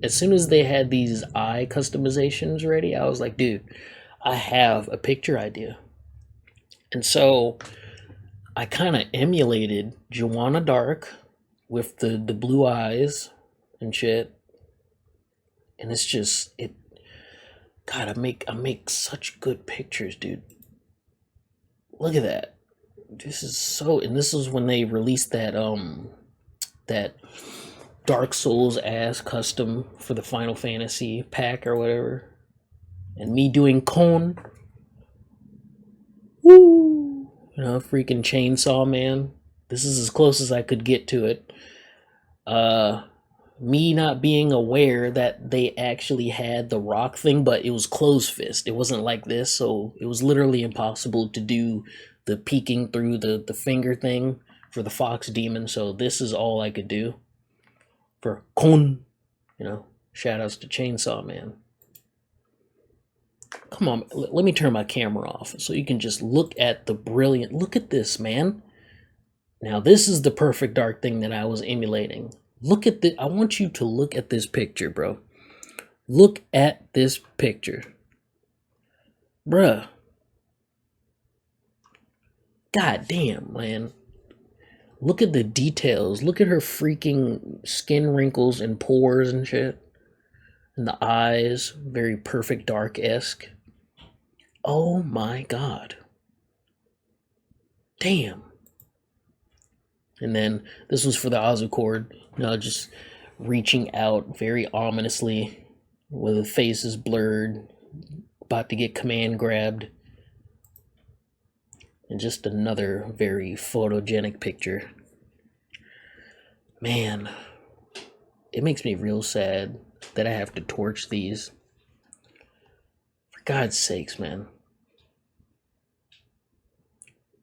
S1: As soon as they had these eye customizations ready, I was like, dude, I have a picture idea. And so I kind of emulated Joanna Dark with the blue eyes and shit. And it's just, God, I make such good pictures, dude. Look at that. This is so, and this is when they released that Dark Souls ass custom for the Final Fantasy pack or whatever. And me doing Cone. Woo! Freaking Chainsaw Man. This is as close as I could get to it. Me not being aware that they actually had the rock thing, but it was closed fist. It wasn't like this, so it was literally impossible to do the peeking through the finger thing for the Fox Demon, so this is all I could do for Kon. Shout outs to Chainsaw Man. Come on, let me turn my camera off so you can just look at the brilliant... Look at this, man. Now, this is the Perfect Dark thing that I was emulating. Look at the... I want you to look at this picture, bro. Look at this picture. Bruh. God damn, man. Look at the details. Look at her freaking skin wrinkles and pores and shit. And the eyes, very Perfect Dark-esque. Oh my God. damn. And then this was for the Azu cord, just reaching out very ominously with the faces blurred, about to get command grabbed. And just another very photogenic picture. Man, it makes me real sad that I have to torch these. For God's sakes, man.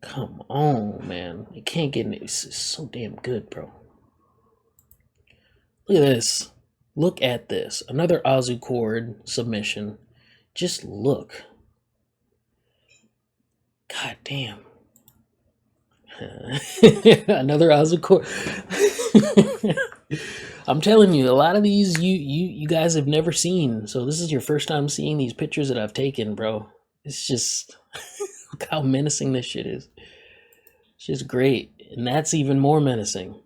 S1: Come on, man. It can't get any. It's so damn good, bro. Look at this. Look at this. Another Azu cord submission. Just look. God damn. Another Azu cord. I'm telling you, a lot of these you guys have never seen. So this is your first time seeing these pictures that I've taken, bro. It's just look how menacing this shit is. It's just great. And that's even more menacing.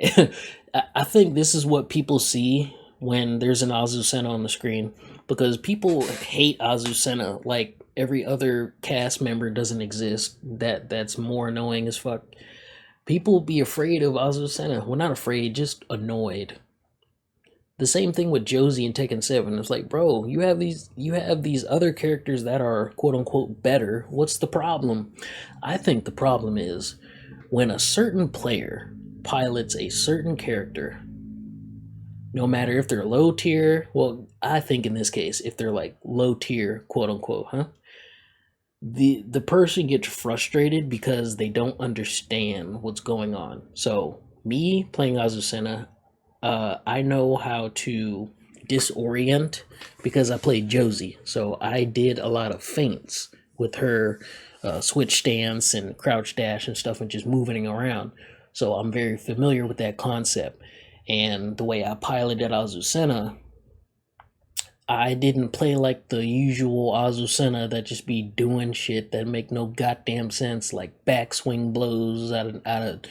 S1: I think this is what people see when there's an Azucena on the screen, because people hate Azucena like every other cast member doesn't exist. That's more annoying as fuck. People be afraid of Azucena. Well, not afraid, just annoyed. The same thing with Josie in Tekken 7. It's like, bro, you have these other characters that are quote unquote better. What's the problem? I think the problem is when a certain player pilots a certain character, no matter if they're low tier, well, I think in this case, if they're like low tier, quote unquote, the person gets frustrated because they don't understand what's going on. So me playing Azucena, I know how to disorient because I played Josie. So I did a lot of feints with her switch stance and crouch dash and stuff and just moving around. So I'm very familiar with that concept. And the way I piloted Azucena, I didn't play like the usual Azucena that just be doing shit that make no goddamn sense, like backswing blows out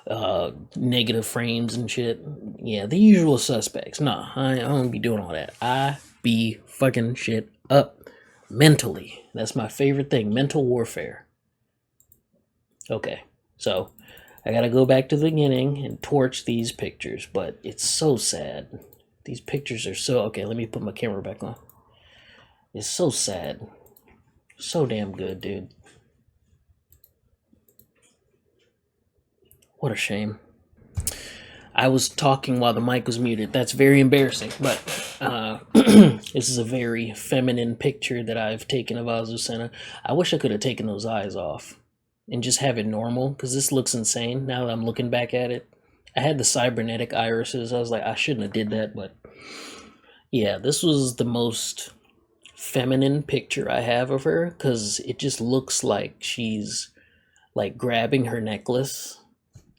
S1: of negative frames and shit. Yeah, the usual suspects. Nah, I don't be doing all that. I be fucking shit up mentally. That's my favorite thing, mental warfare. Okay, so I gotta go back to the beginning and torch these pictures, but it's so sad. These pictures are so... Okay, let me put my camera back on. It's so sad. So damn good, dude. What a shame. I was talking while the mic was muted. That's very embarrassing, but this is a very feminine picture that I've taken of Azucena. I wish I could have taken those eyes off and just have it normal, because this looks insane now that I'm looking back at it. I had the cybernetic irises. I was like, I shouldn't have did that, but yeah, this was the most feminine picture I have of her, because it just looks like she's like grabbing her necklace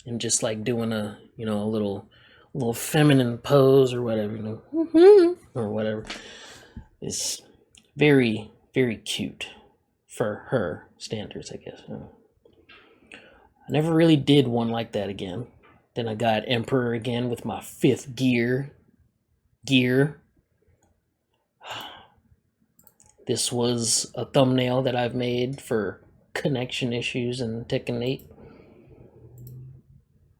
S1: and just like doing a little feminine pose or whatever, or whatever. It's very, very cute for her standards, I guess. I never really did one like that again. Then I got Emperor again with my 5th gear. This was a thumbnail that I've made for connection issues in Tekken 8.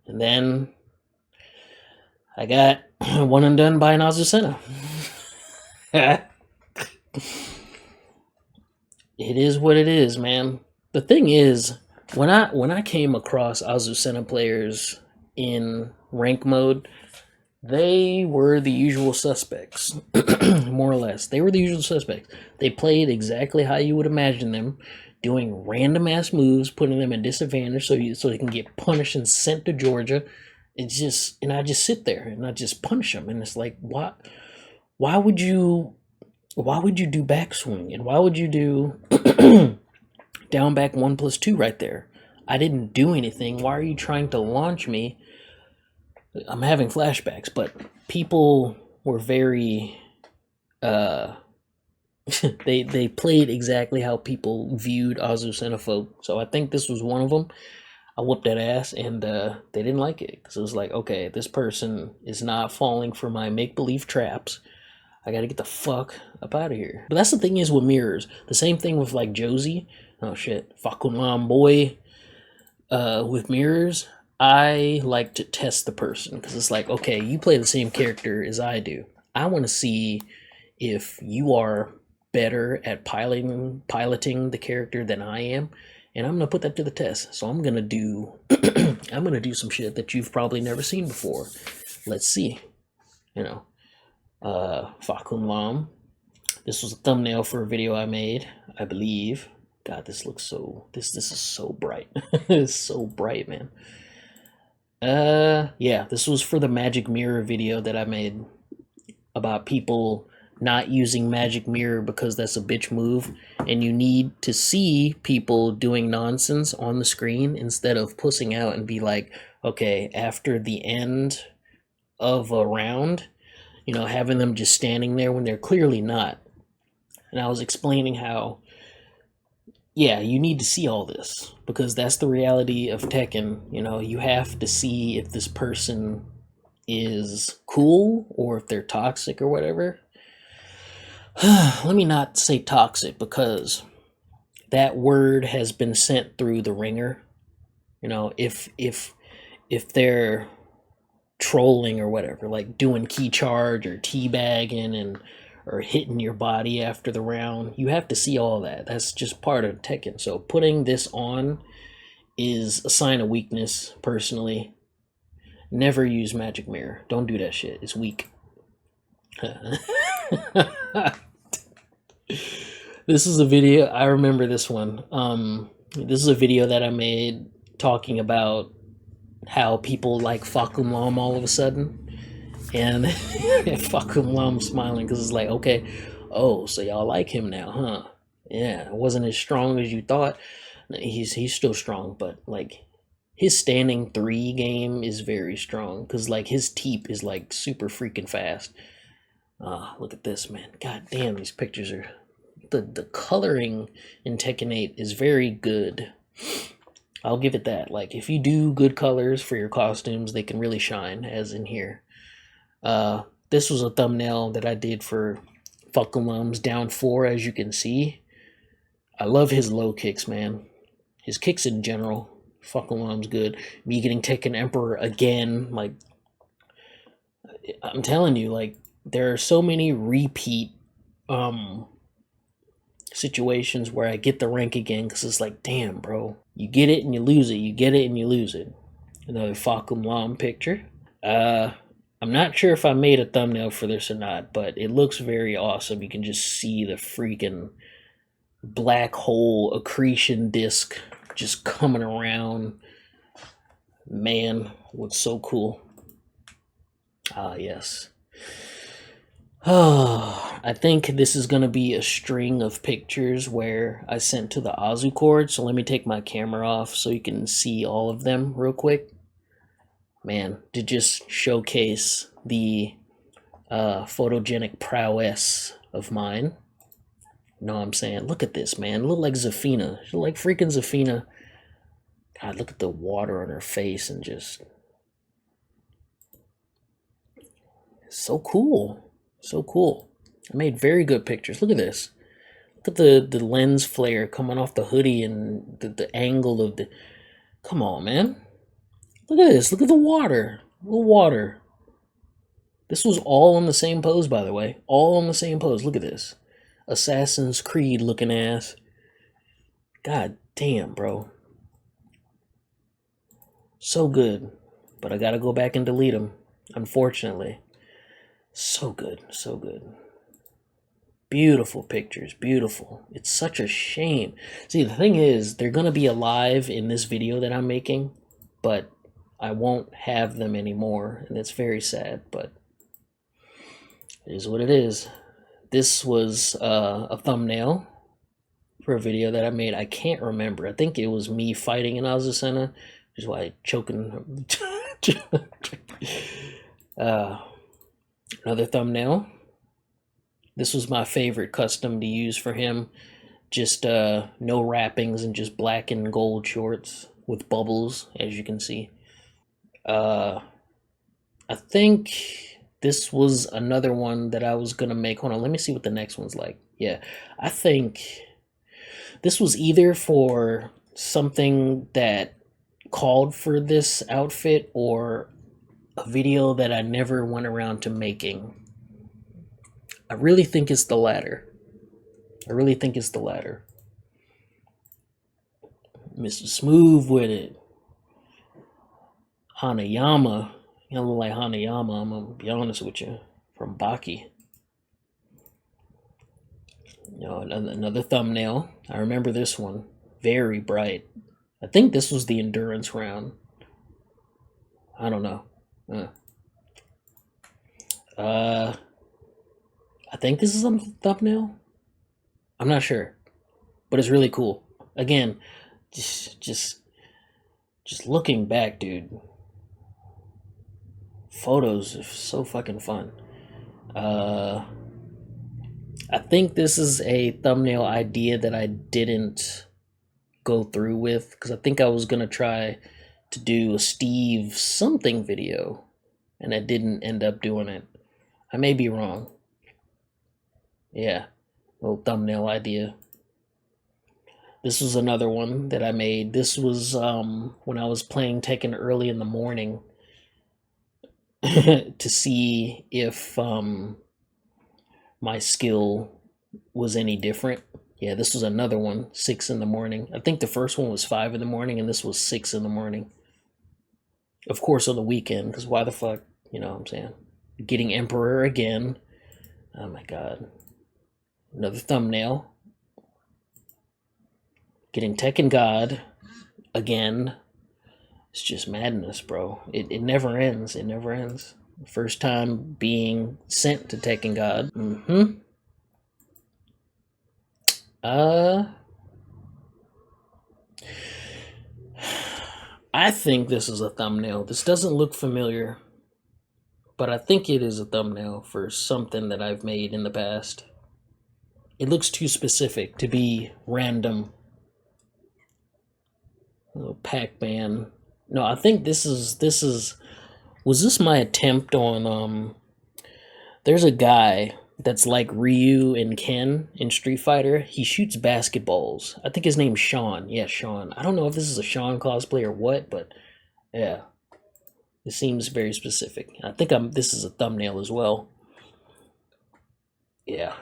S1: And then I got one and done by an Azucena. It is what it is, man. The thing is, when I came across Azucena players in rank mode, they were the usual suspects. More or less. They were the usual suspects. They played exactly how you would imagine them, doing random ass moves, putting them at disadvantage so they can get punished and sent to Georgia. And I just sit there and I just punish them. And it's like, why would you do backswing? And why would you do down back 1+2 right there? I didn't do anything. Why are you trying to launch me? I'm having flashbacks, but people were very they played exactly how people viewed Azucena folk. So I think this was one of them. I whooped that ass, and they didn't like it, because it was like, okay, this person is not falling for my make-believe traps. I gotta get the fuck up out of here. But that's the thing is with mirrors. The same thing with like Josie. Oh shit, Fakulam boy. With mirrors, I like to test the person because it's like, okay, you play the same character as I do. I want to see if you are better at piloting the character than I am, and I'm gonna put that to the test. So I'm gonna do I'm gonna do some shit that you've probably never seen before. Let's see. You know, Fakum Lam. This was a thumbnail for a video I made, I believe. God, this looks so. This is so bright. It's so bright, man. Yeah, this was for the magic mirror video that I made about people not using magic mirror because that's a bitch move, and you need to see people doing nonsense on the screen instead of pussing out and be like, okay, after the end of a round, having them just standing there when they're clearly not. And I was explaining how, yeah, you need to see all this because that's the reality of Tekken. You have to see if this person is cool or if they're toxic or whatever. Let me not say toxic because that word has been sent through the ringer. If they're trolling or whatever, like doing key charge or teabagging and or hitting your body after the round, you have to see all that. That's just part of Tekken. So putting this on is a sign of weakness, personally. Never use magic mirror. Don't do that shit. It's weak. This is a video. I remember this one. This is a video that I made talking about how people like Fakum Lam all of a sudden. And Fakum Lam smiling because it's like, okay, oh, so y'all like him now, huh? Yeah, it wasn't as strong as you thought. He's still strong, but like his standing 3 game is very strong because like his teep is like super freaking fast. Look at this, man. God damn, these pictures are the coloring in Tekken 8 is very good. I'll give it that. Like if you do good colors for your costumes, they can really shine, as in here. This was a thumbnail that I did for Fakulam's down 4, as you can see. I love his low kicks, man. His kicks in general. Fakulam's good. Me getting Tekken Emperor again, like I'm telling you, like there are so many repeat situations where I get the rank again because it's like, damn, bro, you get it and you lose it, you get it and you lose it. Another Fakum Lam picture. I'm not sure if I made a thumbnail for this or not, but it looks very awesome. You can just see the freaking black hole accretion disc just coming around. Man, looks so cool. Ah, yes. Oh, I think this is going to be a string of pictures where I sent to the Azu cord. So let me take my camera off so you can see all of them real quick. Man, to just showcase the photogenic prowess of mine. You know what I'm saying? Look at this, man. Look like Zafina. She look like freaking Zafina. God, look at the water on her face and just... so cool. So cool. I made very good pictures. Look at this. Look at the lens flare coming off the hoodie and the angle of the... Come on, man. Look at this. Look at the water. The water. This was all in the same pose, by the way. All in the same pose. Look at this. Assassin's Creed looking ass. God damn, bro. So good. But I gotta go back and delete them, unfortunately. So good. So good. Beautiful pictures. Beautiful. It's such a shame. See, the thing is, they're gonna be alive in this video that I'm making, but I won't have them anymore, and it's very sad, but it is what it is. This was a thumbnail for a video that I made. I can't remember. I think it was me fighting in Azucena, which is why I choking. Another thumbnail. This was my favorite custom to use for him. Just no wrappings and just black and gold shorts with bubbles, as you can see. I think this was another one that I was gonna make. Hold on, let me see what the next one's like. Yeah, I think This was either for something that called for this outfit or a video that I never went around to making. I really think it's the latter. Mr. Smooth with it. Hanayama. You look like Hanayama, I'm gonna be honest with you. From Baki. Another thumbnail. I remember this one. Very bright. I think this was the endurance round. I don't know. I think this is a thumbnail. I'm not sure, but it's really cool. Again, just looking back, dude. Photos are so fucking fun. I think this is a thumbnail idea that I didn't go through with because I think I was gonna try to do a Steve something video, and I didn't end up doing it. I may be wrong. Yeah, little thumbnail idea. This was another one that I made. This was when I was playing Tekken early in the morning to see if my skill was any different. Yeah, this was another one, 6 in the morning. I think the first one was 5 in the morning, and this was 6 in the morning. Of course, on the weekend, because why the fuck, you know what I'm saying? Getting Emperor again. Oh my god. Another thumbnail. Getting Tekken God again. It's just madness, bro. It never ends. It never ends. First time being sent to Tekken God. I think this is a thumbnail. This doesn't look familiar, but I think it is a thumbnail for something that I've made in the past. It looks too specific to be random. Little Pac-Man. No, I think this is was this my attempt on there's a guy that's like Ryu and Ken in Street Fighter. He shoots basketballs. I think his name's Sean. Yeah, Sean. I don't know if this is a Sean cosplay or what, but yeah. It seems very specific. I think this is a thumbnail as well. Yeah.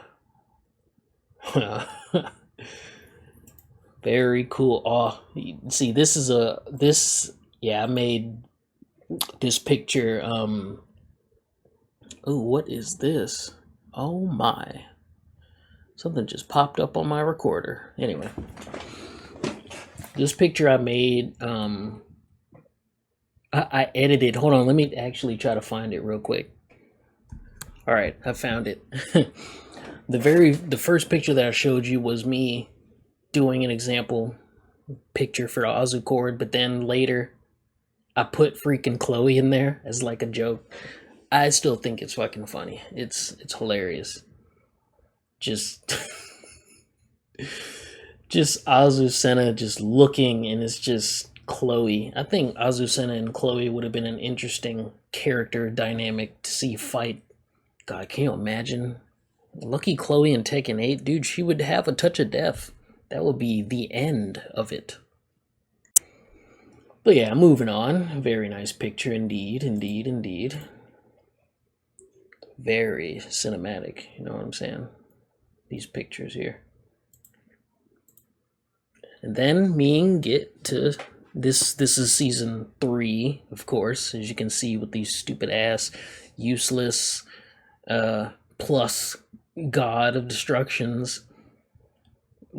S1: Very cool. Oh, see, yeah, I made this picture. Oh, what is this? Oh my. Something just popped up on my recorder. Anyway. This picture I made, I edited. Hold on, let me actually try to find it real quick. All right, I found it. The first picture that I showed you was me doing an example picture for Azucord, but then later I put freaking Chloe in there as like a joke. I still think it's fucking funny. It's hilarious. Just Azucena just looking, and it's just Chloe. I think Azucena and Chloe would have been an interesting character dynamic to see fight. God, can you imagine? Lucky Chloe in Tekken 8, dude, she would have a touch of death. That would be the end of it. But yeah, moving on. Very nice picture indeed, indeed, indeed. Very cinematic, you know what I'm saying? These pictures here. And then me get to this is season 3, of course, as you can see with these stupid ass useless plus God of Destructions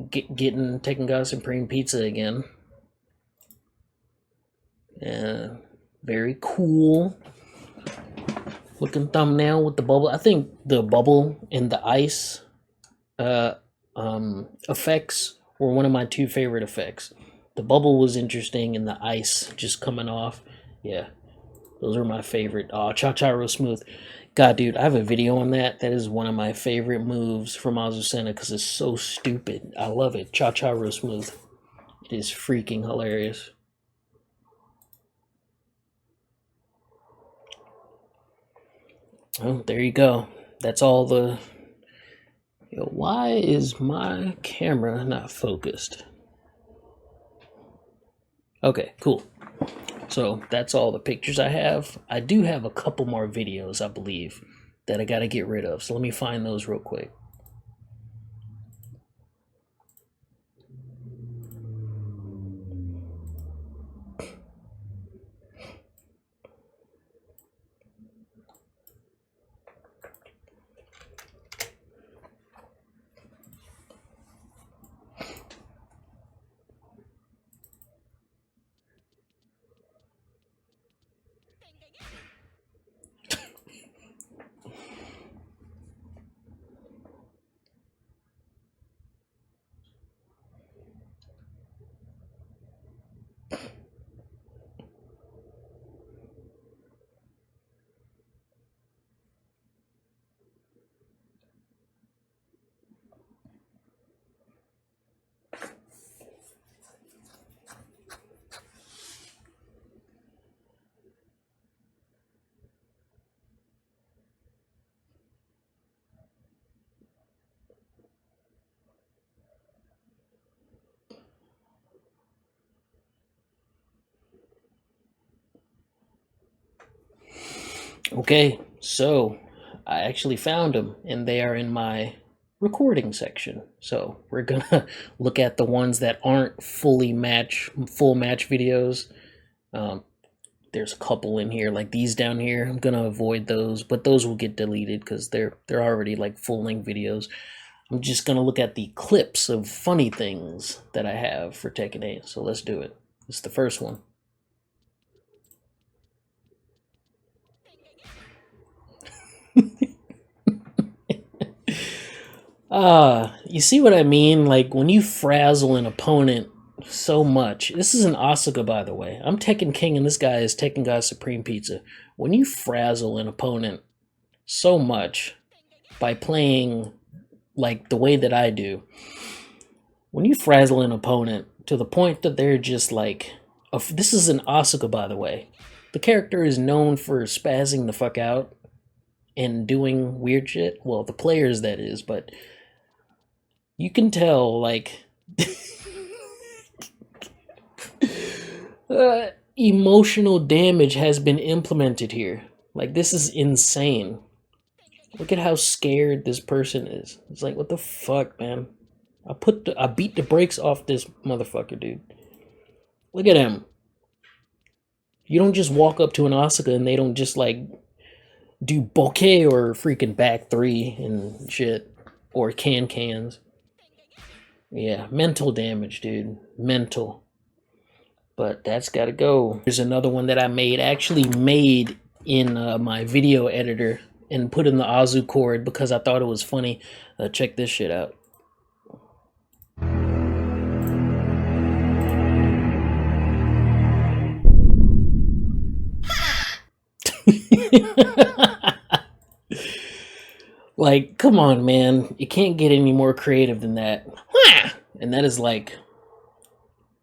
S1: getting Tekken God Supreme Pizza again. Very cool looking thumbnail with the bubble. I think the bubble and the ice effects were one of my 2 favorite effects. The bubble was interesting, and the ice just coming off. Yeah, those are my favorite. Oh, Cha-Cha Real Smooth. God, dude, I have a video on that. That is one of my favorite moves from Azucena because it's so stupid. I love it. Cha-Cha Real Smooth. It is freaking hilarious. Oh, there you go. That's all the Why is my camera not focused? Okay, cool. So that's all the pictures I have. I do have a couple more videos, I believe, that I gotta get rid of. So let me find those real quick. Okay, so I actually found them, and they are in my recording section. So we're gonna look at the ones that aren't full match videos. Um, there's a couple in here, like these down here. I'm gonna avoid those, but those will get deleted because they're already like full-length videos. I'm just gonna look at the clips of funny things that I have for Tekken 8. So let's do it. It's the first one. You see what I mean? Like when you frazzle an opponent so much. This is an Asuka, by the way. I'm Tekken King, and this guy is Tekken God Supreme Pizza. When you frazzle an opponent so much by playing like the way that I do, when you frazzle an opponent to the point that they're just like, this is an Asuka, by the way. The character is known for spazzing the fuck out and doing weird shit. Well, the players, that is, but you can tell, like, emotional damage has been implemented here. Like, this is insane. Look at how scared this person is. It's like, what the fuck, man? I beat the brakes off this motherfucker, dude. Look at him. You don't just walk up to an Asuka and they don't just, like, do bokeh or freaking back three and shit. Or cans. Yeah, mental damage, dude. Mental. But that's gotta go. There's another one that I actually made in my video editor and put in the Azu chord because I thought it was funny. Check this shit out. Like, come on, man. You can't get any more creative than that. And that is like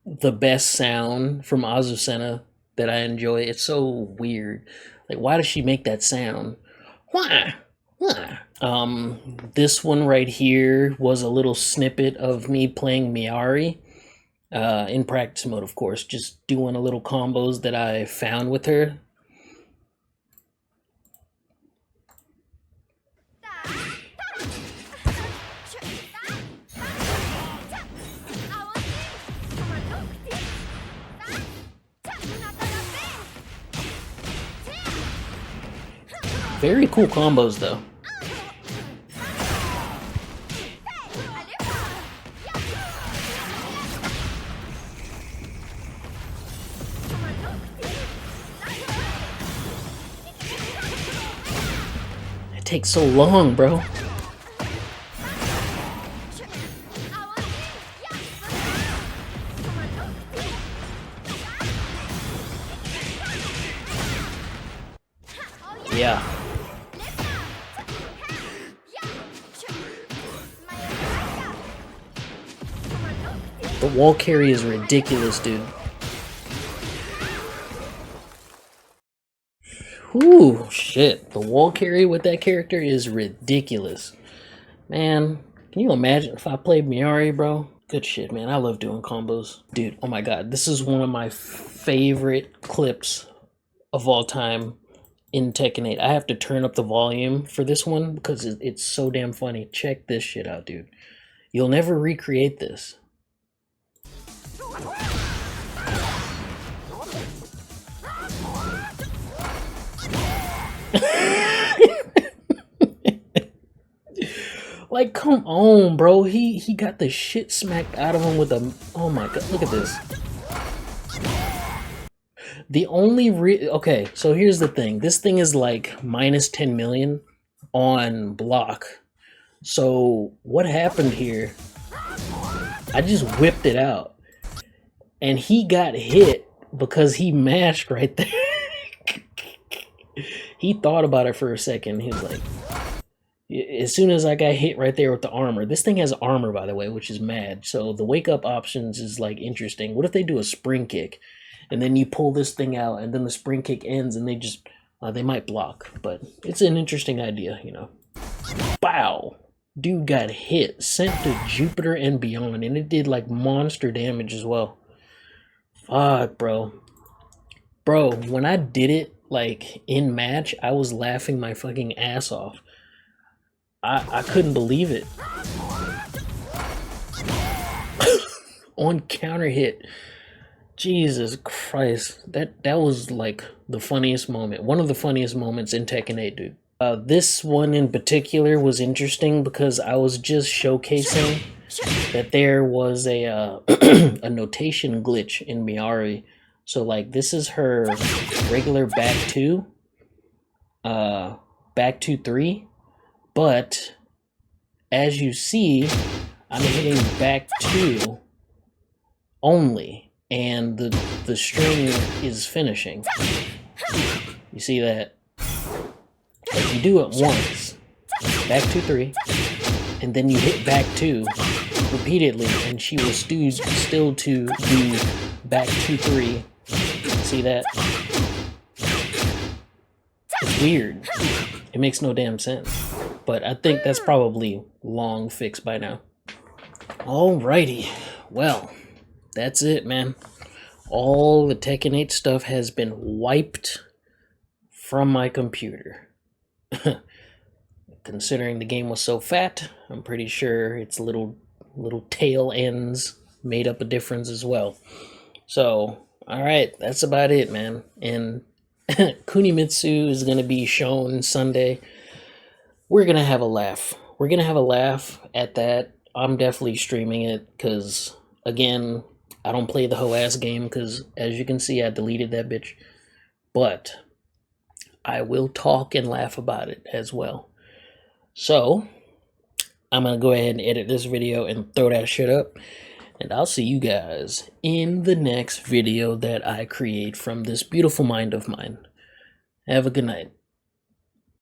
S1: the best sound from Azucena that I enjoy. It's so weird. Like, why does she make that sound? This one right here was a little snippet of me playing Miari. In practice mode, of course, just doing a little combos that I found with her. Very cool combos, though. It takes so long, bro. Yeah. The wall carry is ridiculous, dude. Ooh, shit. The wall carry with that character is ridiculous. Man, Can you imagine if I played Miari, bro? Good shit, man. I love doing combos. Dude, oh my god. This is one of my favorite clips of all time in Tekken 8. I have to turn up the volume for this one because it's so damn funny. Check this shit out, dude. You'll never recreate this. Like, come on, bro. He got the shit smacked out of him with a... Oh my god, look at this. The only okay, so here's the thing. This thing is like minus 10 million on block. So what happened here? I just whipped it out. And he got hit because he mashed right there. He thought about it for a second. He was like, as soon as I got hit right there with the armor, this thing has armor, by the way, which is mad. So the wake up options is like interesting. What if they do a spring kick and then you pull this thing out and then the spring kick ends and they just, they might block, but it's an interesting idea, you know. Bow. Dude got hit, sent to Jupiter and beyond, and it did like monster damage as well. Fuck, bro. Bro, when I did it, like, in match, I was laughing my fucking ass off. I couldn't believe it. On counter hit. Jesus Christ. That was, like, the funniest moment. One of the funniest moments in Tekken 8, dude. This one in particular was interesting because I was just showcasing that there was a a notation glitch in Miari. So like this is her regular back 2, back 2-3, but as you see, I'm hitting back 2 only, and the string is finishing. You see that? If you do it once, back 2-3, and then you hit back 2 repeatedly, and she will still to do back 2-3. See that? It's weird. It makes no damn sense. But I think that's probably long fixed by now. Alrighty. Well, that's it, man. All the Tekken 8 stuff has been wiped from my computer. Considering the game was so fat, I'm pretty sure its little tail ends made up a difference as well. So, alright, that's about it, man. And Kunimitsu is going to be shown Sunday. We're going to have a laugh. We're going to have a laugh at that. I'm definitely streaming it because, again, I don't play the whole ass game because, as you can see, I deleted that bitch. But I will talk and laugh about it as well. So, I'm going to go ahead and edit this video and throw that shit up. And I'll see you guys in the next video that I create from this beautiful mind of mine. Have a good night.